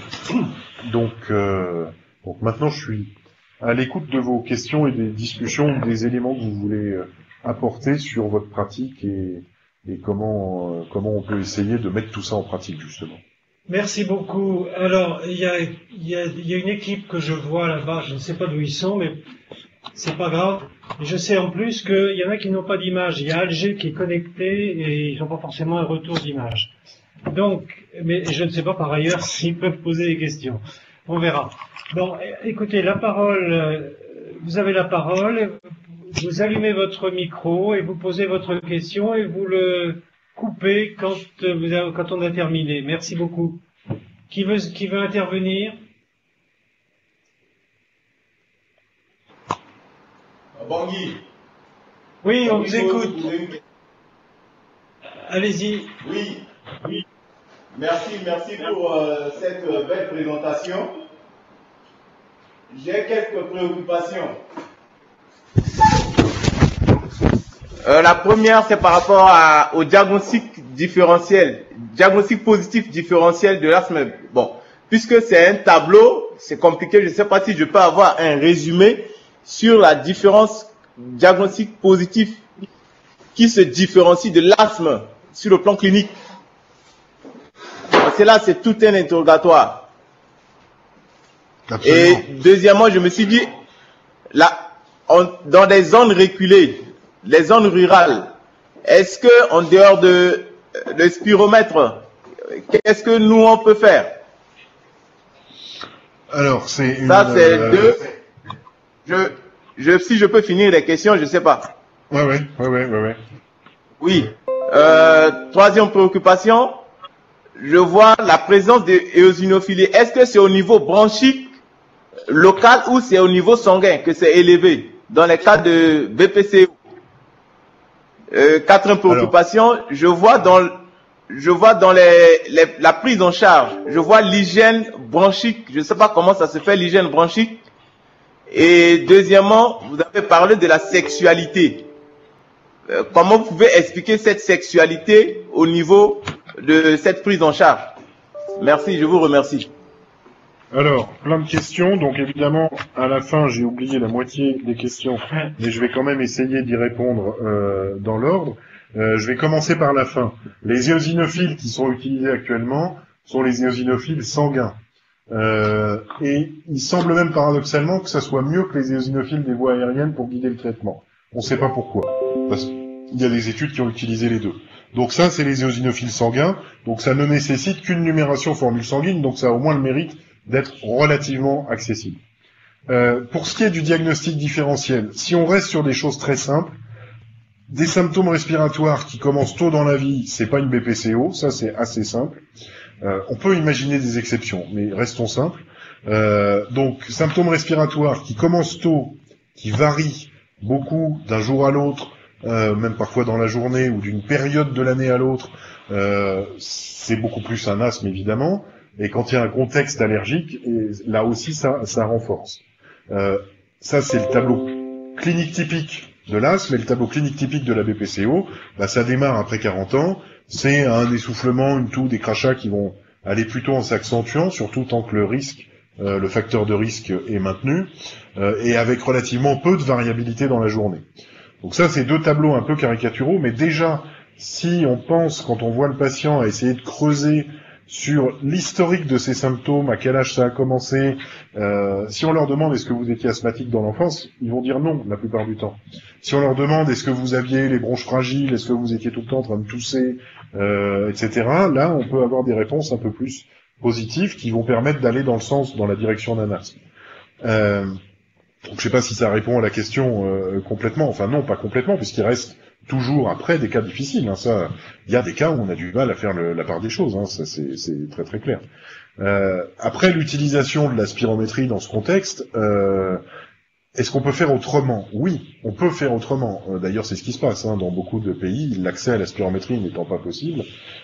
Donc maintenant, je suis à l'écoute de vos questions et des discussions, des éléments que vous voulez apporter sur votre pratique et comment on peut essayer de mettre tout ça en pratique, justement. Merci beaucoup. Alors, il y a une équipe que je vois là-bas, je ne sais pas d'où ils sont, mais c'est pas grave. Je sais en plus qu'il y en a qui n'ont pas d'image. Il y a Alger qui est connecté et ils n'ont pas forcément un retour d'image. Donc, mais je ne sais pas par ailleurs s'ils peuvent poser des questions. On verra. Bon, écoutez, la parole, vous avez la parole, vous allumez votre micro et vous posez votre question et vous le coupez quand on a terminé. Merci beaucoup. Qui veut intervenir? Bangui. Oui, on vous écoute. Allez-y. Oui. Merci pour cette belle présentation. J'ai quelques préoccupations. La première, c'est par rapport au diagnostic différentiel, diagnostic positif différentiel de l'asthme. Bon, puisque c'est un tableau, c'est compliqué, je ne sais pas si je peux avoir un résumé sur la différence diagnostic positif qui se différencie de l'asthme sur le plan clinique. Parce que là, c'est tout un interrogatoire. Absolument. Et deuxièmement, je me suis dit, là, dans des zones reculées, les zones rurales, est-ce que en dehors de le spiromètre, qu'est-ce que nous on peut faire? Alors, c'est une... Ça, c'est deux. Si je peux finir les questions, je sais pas. Ouais. Oui. Troisième préoccupation, je vois la présence de éosinophilie. Est-ce que c'est au niveau bronchique, local, ou c'est au niveau sanguin que c'est élevé dans les cas de BPCO? Quatrième préoccupation, je vois dans la prise en charge, je vois l'hygiène bronchique. Je ne sais pas comment ça se fait, l'hygiène bronchique. Et deuxièmement, vous avez parlé de la sexualité. Comment vous pouvez expliquer cette sexualité au niveau de cette prise en charge? Merci, je vous remercie. Alors, plein de questions. Donc évidemment, à la fin, j'ai oublié la moitié des questions, mais je vais quand même essayer d'y répondre dans l'ordre. Je vais commencer par la fin. Les éosinophiles qui sont utilisés actuellement sont les éosinophiles sanguins. Et il semble même paradoxalement que ça soit mieux que les éosinophiles des voies aériennes pour guider le traitement. On ne sait pas pourquoi. Parce qu'il y a des études qui ont utilisé les deux. Donc ça, c'est les éosinophiles sanguins. Donc ça ne nécessite qu'une numération formule sanguine, donc ça a au moins le mérite d'être relativement accessible. Pour ce qui est du diagnostic différentiel, si on reste sur des choses très simples, des symptômes respiratoires qui commencent tôt dans la vie, c'est pas une BPCO, ça c'est assez simple. On peut imaginer des exceptions, mais restons simples. Donc, symptômes respiratoires qui commencent tôt, qui varient beaucoup d'un jour à l'autre, même parfois dans la journée ou d'une période de l'année à l'autre, c'est beaucoup plus un asthme évidemment. Et quand il y a un contexte allergique, et là aussi ça renforce. Ça c'est le tableau clinique typique de l'asthme, et le tableau clinique typique de la BPCO, bah, ça démarre après 40 ans. C'est un essoufflement, une toux, des crachats qui vont aller plutôt en s'accentuant, surtout tant que le risque, le facteur de risque est maintenu, et avec relativement peu de variabilité dans la journée. Donc ça, c'est deux tableaux un peu caricaturaux, mais déjà, si on pense, quand on voit le patient, à essayer de creuser sur l'historique de ces symptômes, à quel âge ça a commencé, si on leur demande est-ce que vous étiez asthmatique dans l'enfance, ils vont dire non la plupart du temps. Si on leur demande est-ce que vous aviez les bronches fragiles, est-ce que vous étiez tout le temps en train de tousser, etc., là on peut avoir des réponses un peu plus positives qui vont permettre d'aller dans la direction d'un asthme. Donc je sais pas si ça répond à la question complètement, enfin non, pas complètement, puisqu'il reste toujours après des cas difficiles. Hein, ça, il y a des cas où on a du mal à faire la part des choses. Hein, ça c'est très très clair. Après l'utilisation de la spirométrie dans ce contexte, est-ce qu'on peut faire autrement? Oui, on peut faire autrement. D'ailleurs, c'est ce qui se passe hein, dans beaucoup de pays. L'accès à la spirométrie n'étant pas possible,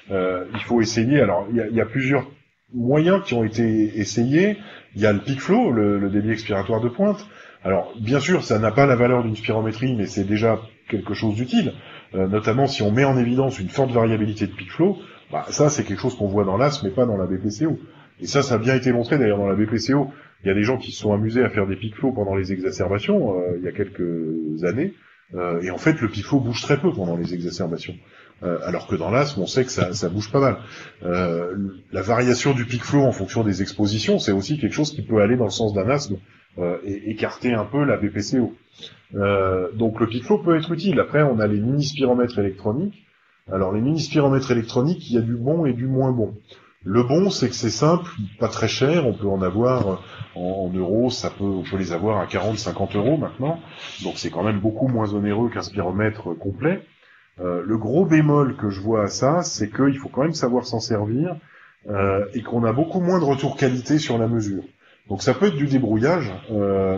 il faut essayer. Alors, il y a plusieurs moyens qui ont été essayés. Il y a le peak flow, le débit expiratoire de pointe. Alors, bien sûr, ça n'a pas la valeur d'une spirométrie, mais c'est déjà quelque chose d'utile. Notamment si on met en évidence une forte variabilité de peak flow, bah, ça c'est quelque chose qu'on voit dans l'AS, mais pas dans la BPCO. Et ça a bien été montré d'ailleurs dans la BPCO. Il y a des gens qui se sont amusés à faire des peak flow pendant les exacerbations, il y a quelques années, et en fait le peak flow bouge très peu pendant les exacerbations. Alors que dans l'asthme, on sait que ça bouge pas mal. La variation du peak flow en fonction des expositions, c'est aussi quelque chose qui peut aller dans le sens d'un asthme et écarter un peu la BPCO. Donc le peak flow peut être utile. Après, on a les mini-spiromètres électroniques. Alors les mini-spiromètres électroniques, il y a du bon et du moins bon. Le bon, c'est que c'est simple, pas très cher, on peut en avoir en euros, on peut les avoir à 40-50 euros maintenant, donc c'est quand même beaucoup moins onéreux qu'un spiromètre complet. Le gros bémol que je vois à ça, c'est qu'il faut quand même savoir s'en servir et qu'on a beaucoup moins de retour qualité sur la mesure. Donc ça peut être du débrouillage,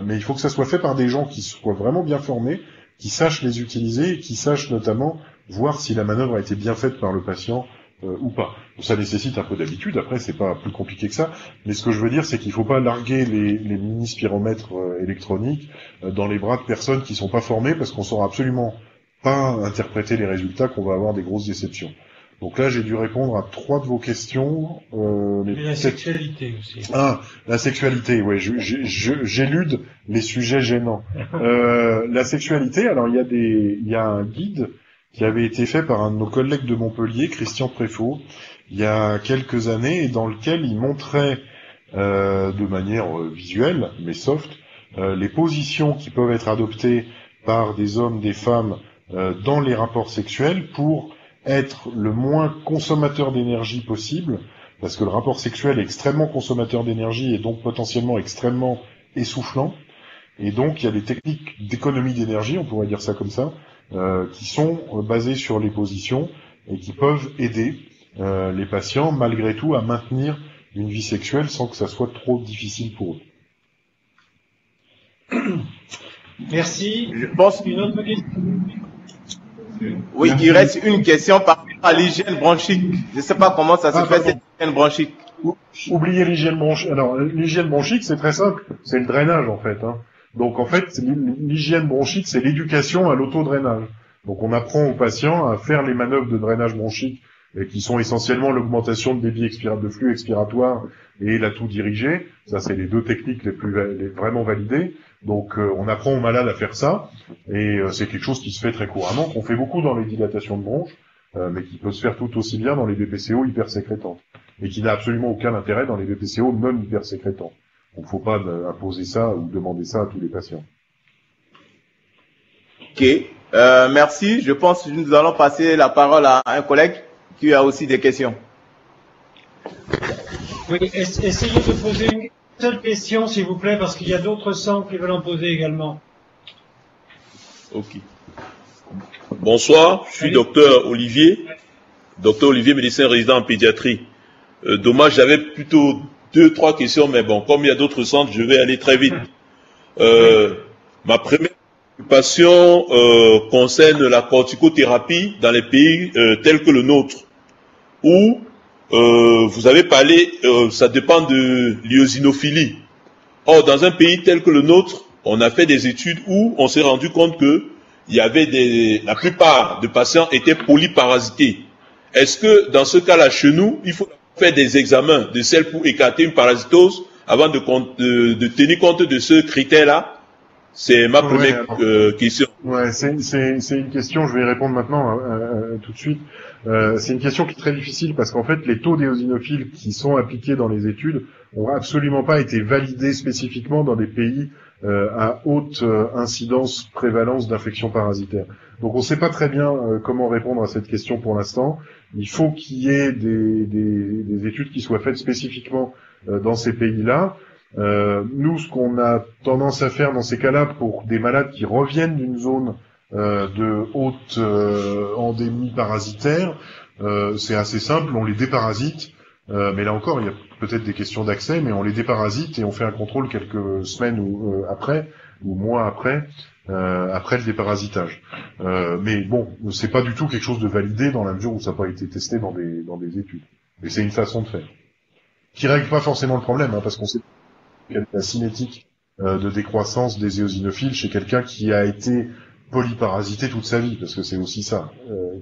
mais il faut que ça soit fait par des gens qui soient vraiment bien formés, qui sachent les utiliser et qui sachent notamment voir si la manœuvre a été bien faite par le patient ou pas. Ça nécessite un peu d'habitude, après c'est pas plus compliqué que ça, mais ce que je veux dire c'est qu'il faut pas larguer les mini-spiromètres électroniques dans les bras de personnes qui sont pas formées, parce qu'on saura absolument pas interpréter les résultats, qu'on va avoir des grosses déceptions. Donc là, j'ai dû répondre à 3 de vos questions. Et la sexualité aussi. Ah, la sexualité, ouais, j'élude les sujets gênants. La sexualité, alors il y a un guide qui avait été fait par un de nos collègues de Montpellier, Christian Préfaux, il y a quelques années, et dans lequel il montrait de manière visuelle, mais soft, les positions qui peuvent être adoptées par des hommes, des femmes, dans les rapports sexuels pour être le moins consommateur d'énergie possible, parce que le rapport sexuel est extrêmement consommateur d'énergie et donc potentiellement extrêmement essoufflant. Et donc il y a des techniques d'économie d'énergie, on pourrait dire ça comme ça, qui sont basées sur les positions et qui peuvent aider les patients malgré tout à maintenir une vie sexuelle sans que ça soit trop difficile pour eux. Merci. Je pense Une autre question. Merci. Oui, il reste une question par rapport à l'hygiène bronchique. Je ne sais pas comment ça se fait, cette hygiène bronchique. Oubliez l'hygiène bronchique. Alors, l'hygiène bronchique, c'est très simple. C'est le drainage, en fait. Hein. Donc, en fait, l'hygiène bronchique, c'est l'éducation à l'autodrainage. Donc, on apprend aux patients à faire les manœuvres de drainage bronchique, qui sont essentiellement l'augmentation de débit de flux expiratoire et l'atout dirigé. Ça, c'est les 2 techniques les vraiment validées. Donc, on apprend aux malades à faire ça, et c'est quelque chose qui se fait très couramment, qu'on fait beaucoup dans les dilatations de bronches, mais qui peut se faire tout aussi bien dans les BPCO hypersécrétantes, et qui n'a absolument aucun intérêt dans les BPCO non hypersécrétantes. Donc, faut pas imposer ça ou demander ça à tous les patients. Ok, merci. Je pense que nous allons passer la parole à un collègue qui a aussi des questions. Oui, essayez de poser une seule question, s'il vous plaît, parce qu'il y a d'autres centres qui veulent en poser également. Ok. Bonsoir, je suis docteur Olivier, médecin résident en pédiatrie. Dommage, j'avais plutôt 2-3 questions, mais bon, comme il y a d'autres centres, je vais aller très vite. Ma première préoccupation concerne la corticothérapie dans les pays tels que le nôtre, où vous avez parlé, ça dépend de l'eosinophilie. Or, dans un pays tel que le nôtre, on a fait des études où on s'est rendu compte que il y avait la plupart des patients étaient polyparasités. Est-ce que dans ce cas-là, chez nous, il faut faire des examens de sel pour écarter une parasitose avant de tenir compte de ce critère-là? C'est ma première question. Ouais, c'est une question, je vais y répondre maintenant tout de suite. C'est une question qui est très difficile parce qu'en fait, les taux d'éosinophiles qui sont appliqués dans les études ont absolument pas été validés spécifiquement dans des pays à haute incidence, prévalence d'infections parasitaires. Donc on ne sait pas très bien comment répondre à cette question pour l'instant. Il faut qu'il y ait des études qui soient faites spécifiquement dans ces pays-là. Nous, ce qu'on a tendance à faire dans ces cas-là, pour des malades qui reviennent d'une zone de haute endémie parasitaire, c'est assez simple, on les déparasite, mais là encore, il y a peut-être des questions d'accès, mais on les déparasite et on fait un contrôle quelques semaines après, ou mois après le déparasitage. Mais bon, c'est pas du tout quelque chose de validé dans la mesure où ça n'a pas été testé dans des études. Et c'est une façon de faire. qui règle pas forcément le problème, hein, parce qu'on sait qu'il y a la cinétique de décroissance des éosinophiles chez quelqu'un qui a été polyparasité toute sa vie, parce que c'est aussi ça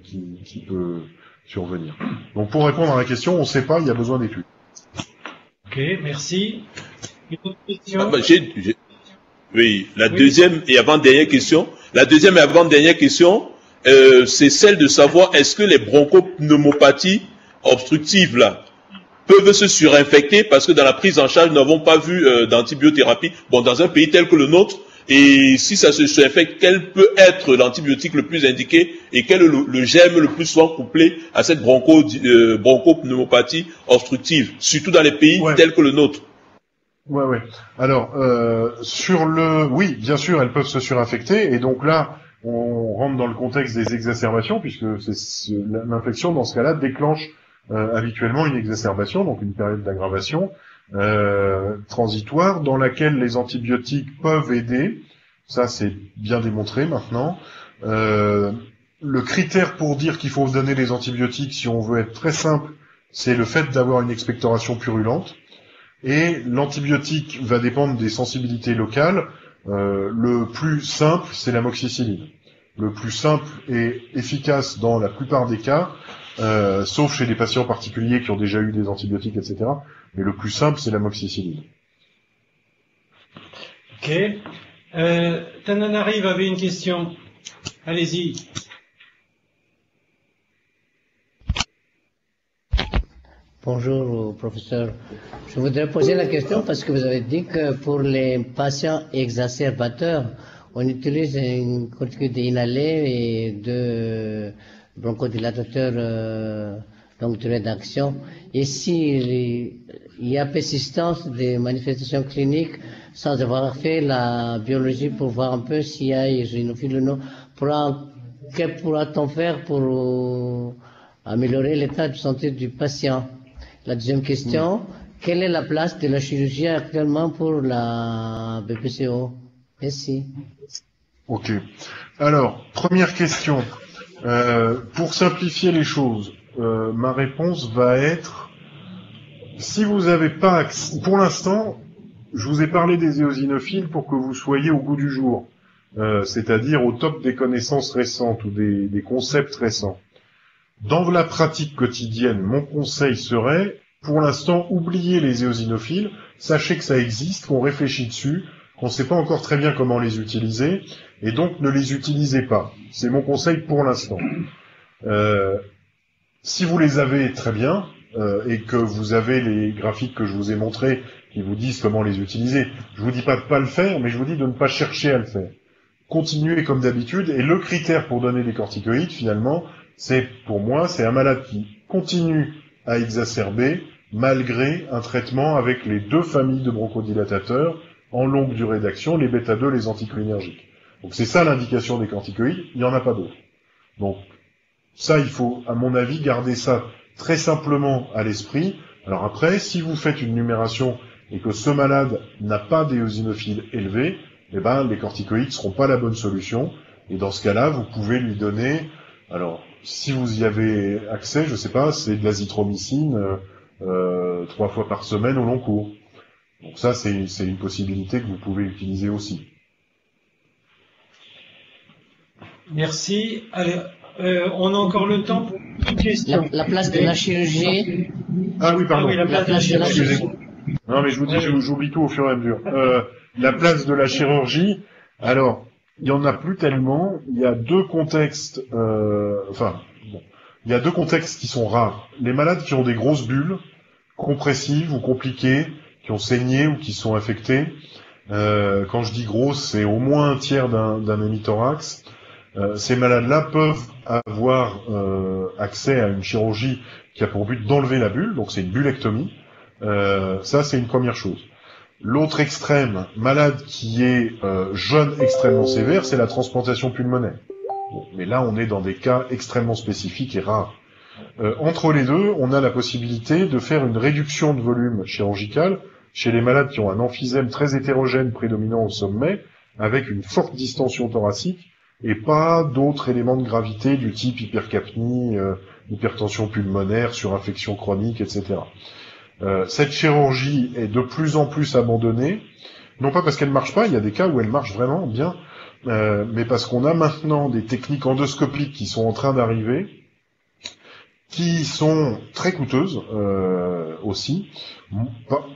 qui peut survenir. Donc pour répondre à la question, on ne sait pas, il y a besoin d'études. Ok, merci. Une autre question? Oui, la deuxième et avant-dernière question. La deuxième et avant-dernière question, c'est celle de savoir est-ce que les bronchopneumopathies obstructives là peuvent se surinfecter, parce que dans la prise en charge, nous n'avons pas vu d'antibiothérapie. Bon, dans un pays tel que le nôtre, et si ça se surinfecte, quel peut être l'antibiotique le plus indiqué et quel est le germe le plus souvent couplé à cette bronchopneumopathie obstructive, surtout dans les pays tels que le nôtre? Ouais. Alors, oui, bien sûr, elles peuvent se surinfecter, et donc là, on rentre dans le contexte des exacerbations, puisque l'infection, dans ce cas-là, déclenche habituellement une exacerbation, donc une période d'aggravation transitoire, dans laquelle les antibiotiques peuvent aider. Ça, c'est bien démontré maintenant. Le critère pour dire qu'il faut donner les antibiotiques, si on veut être très simple, c'est le fait d'avoir une expectoration purulente. Et l'antibiotique va dépendre des sensibilités locales. Le plus simple, c'est l'amoxicilline. Le plus simple et efficace dans la plupart des cas, sauf chez des patients particuliers qui ont déjà eu des antibiotiques, etc. Mais le plus simple, c'est l'amoxicilline. Ok. Tananarive avait une question. Allez-y. Bonjour, professeur. Je voudrais poser la question parce que vous avez dit que pour les patients exacerbateurs, on utilise une corticoïde inhalée et deux bronchodilatateurs donc durée d'action. Et s'il y a persistance des manifestations cliniques sans avoir fait la biologie pour voir un peu s'il y a eosinophile ou non, que pourra-t-on faire pour améliorer l'état de santé du patient? La deuxième question, quelle est la place de la chirurgie actuellement pour la BPCO? Merci. Ok. Alors, première question. Pour simplifier les choses, ma réponse va être, si vous n'avez pas accès, pour l'instant, je vous ai parlé des éosinophiles pour que vous soyez au goût du jour, c'est-à-dire au top des connaissances récentes ou des concepts récents. Dans la pratique quotidienne, mon conseil serait, pour l'instant, oubliez les éosinophiles, sachez que ça existe, qu'on réfléchit dessus, qu'on ne sait pas encore très bien comment les utiliser, et donc ne les utilisez pas. C'est mon conseil pour l'instant. Si vous les avez, très bien, et que vous avez les graphiques que je vous ai montrés qui vous disent comment les utiliser, je vous dis pas de pas le faire, mais je vous dis de ne pas chercher à le faire. Continuez comme d'habitude, et le critère pour donner des corticoïdes, finalement, c'est, pour moi, c'est un malade qui continue à exacerber malgré un traitement avec les deux familles de bronchodilatateurs en longue durée d'action, les bêta-2, les anticholinergiques. Donc c'est ça l'indication des corticoïdes, il n'y en a pas d'autres. Donc ça, il faut, à mon avis, garder ça très simplement à l'esprit. Alors après, si vous faites une numération et que ce malade n'a pas d'éosinophiles élevés, eh ben, les corticoïdes ne seront pas la bonne solution. Et dans ce cas-là, vous pouvez lui donner, alors, si vous y avez accès, je sais pas, c'est de l'azithromycine 3 fois par semaine au long cours. Donc ça, c'est une possibilité que vous pouvez utiliser aussi. Merci. Allez, on a encore le temps pour une question. La place de la chirurgie. Ah oui, pardon. Ah oui, la place de la chirurgie. Non, mais je vous dis, j'oublie tout au fur et à mesure. La place de la chirurgie, alors, il y en a plus tellement. Il y a deux contextes, il y a deux contextes qui sont rares. Les malades qui ont des grosses bulles, compressives ou compliquées, qui ont saigné ou qui sont infectées. Quand je dis grosses, c'est au moins un tiers d'un hémithorax. Ces malades-là peuvent avoir accès à une chirurgie qui a pour but d'enlever la bulle, donc c'est une bullectomie. Ça, c'est une première chose. L'autre extrême, malade qui est jeune extrêmement sévère, c'est la transplantation pulmonaire. Bon, mais là, on est dans des cas extrêmement spécifiques et rares. Entre les deux, on a la possibilité de faire une réduction de volume chirurgical chez les malades qui ont un emphysème très hétérogène prédominant au sommet, avec une forte distension thoracique, et pas d'autres éléments de gravité du type hypercapnie, hypertension pulmonaire, surinfection chronique, etc. Cette chirurgie est de plus en plus abandonnée, non pas parce qu'elle marche pas, il y a des cas où elle marche vraiment bien, mais parce qu'on a maintenant des techniques endoscopiques qui sont en train d'arriver, qui sont très coûteuses aussi,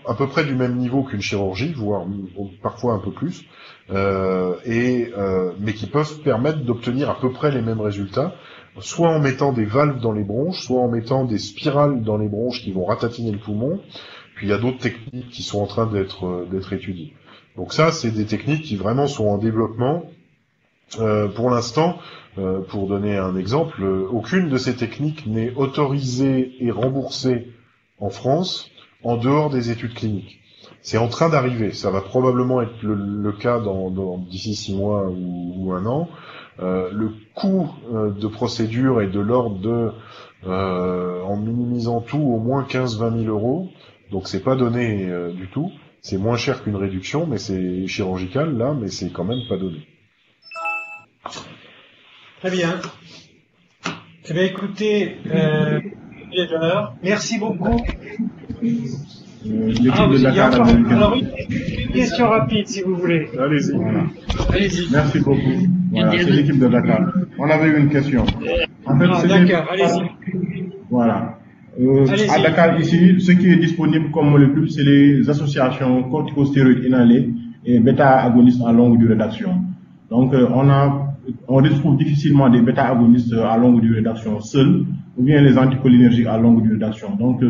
à peu près du même niveau qu'une chirurgie, voire parfois un peu plus, mais qui peuvent permettre d'obtenir à peu près les mêmes résultats, soit en mettant des valves dans les bronches, soit en mettant des spirales dans les bronches qui vont ratatiner le poumon. Puis il y a d'autres techniques qui sont en train d'être étudiées. Donc ça, c'est des techniques qui vraiment sont en développement. Pour l'instant, pour donner un exemple, aucune de ces techniques n'est autorisée et remboursée en France en dehors des études cliniques. C'est en train d'arriver. Ça va probablement être le cas d'ici 6 mois ou 1 an. Le coût de procédure est de l'ordre de, en minimisant tout, au moins 15-20 000 euros. Donc c'est pas donné du tout. C'est moins cher qu'une réduction, mais c'est chirurgical là, mais c'est quand même pas donné. Très bien. Eh bien, écoutez, merci beaucoup. L'équipe de Dakar alors, une question rapide, si vous voulez. Allez-y. Voilà. Allez-y. Merci beaucoup. Voilà, c'est l'équipe de Dakar. On avait eu une question. En fait, Dakar, allez-y. Voilà. À Dakar, ici, ce qui est disponible comme molécule, c'est les associations corticostéroïdes inhalés et bêta-agonistes à longue durée d'action. Donc, on retrouve difficilement des bêta-agonistes à longue durée d'action seuls, ou bien les anticholinergiques à longue durée d'action. Donc,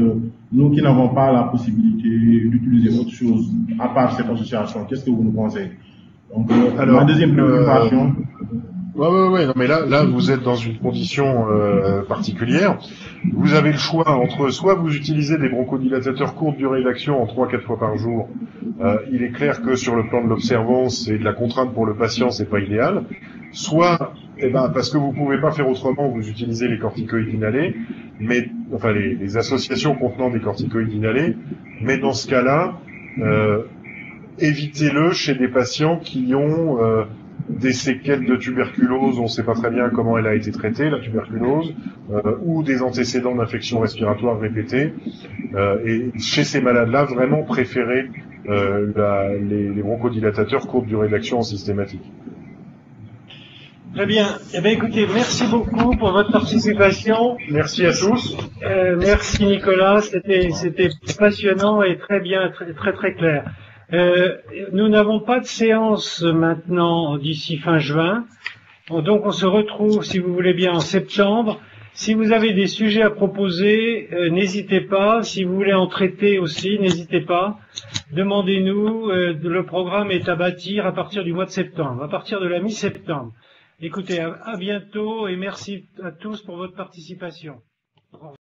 nous qui n'avons pas la possibilité d'utiliser autre chose à part cette association, qu'est-ce que vous nous conseillez? Donc, alors, ma deuxième préoccupation. Ouais, non, mais là, vous êtes dans une condition particulière. Vous avez le choix entre soit vous utilisez des bronchodilatateurs courte durée d'action en 3-4 fois par jour. Il est clair que sur le plan de l'observance et de la contrainte pour le patient, c'est pas idéal. Soit, parce que vous pouvez pas faire autrement, vous utilisez les corticoïdes inhalés, mais enfin les associations contenant des corticoïdes inhalés. Mais dans ce cas-là, évitez-le chez des patients qui ont des séquelles de tuberculose, on ne sait pas très bien comment elle a été traitée, la tuberculose, ou des antécédents d'infections respiratoires répétées. Et chez ces malades-là, vraiment préférez les bronchodilatateurs courte durée d'action en systématique. Très bien. Eh bien, écoutez, merci beaucoup pour votre participation. Merci à tous. Merci Nicolas, c'était passionnant et très bien, très clair. Nous n'avons pas de séance maintenant d'ici fin juin, donc on se retrouve, si vous voulez bien, en septembre. Si vous avez des sujets à proposer, n'hésitez pas. Si vous voulez en traiter aussi, n'hésitez pas. Demandez-nous. Le programme est à bâtir à partir du mois de septembre, à partir de la mi-septembre. Écoutez, à bientôt et merci à tous pour votre participation.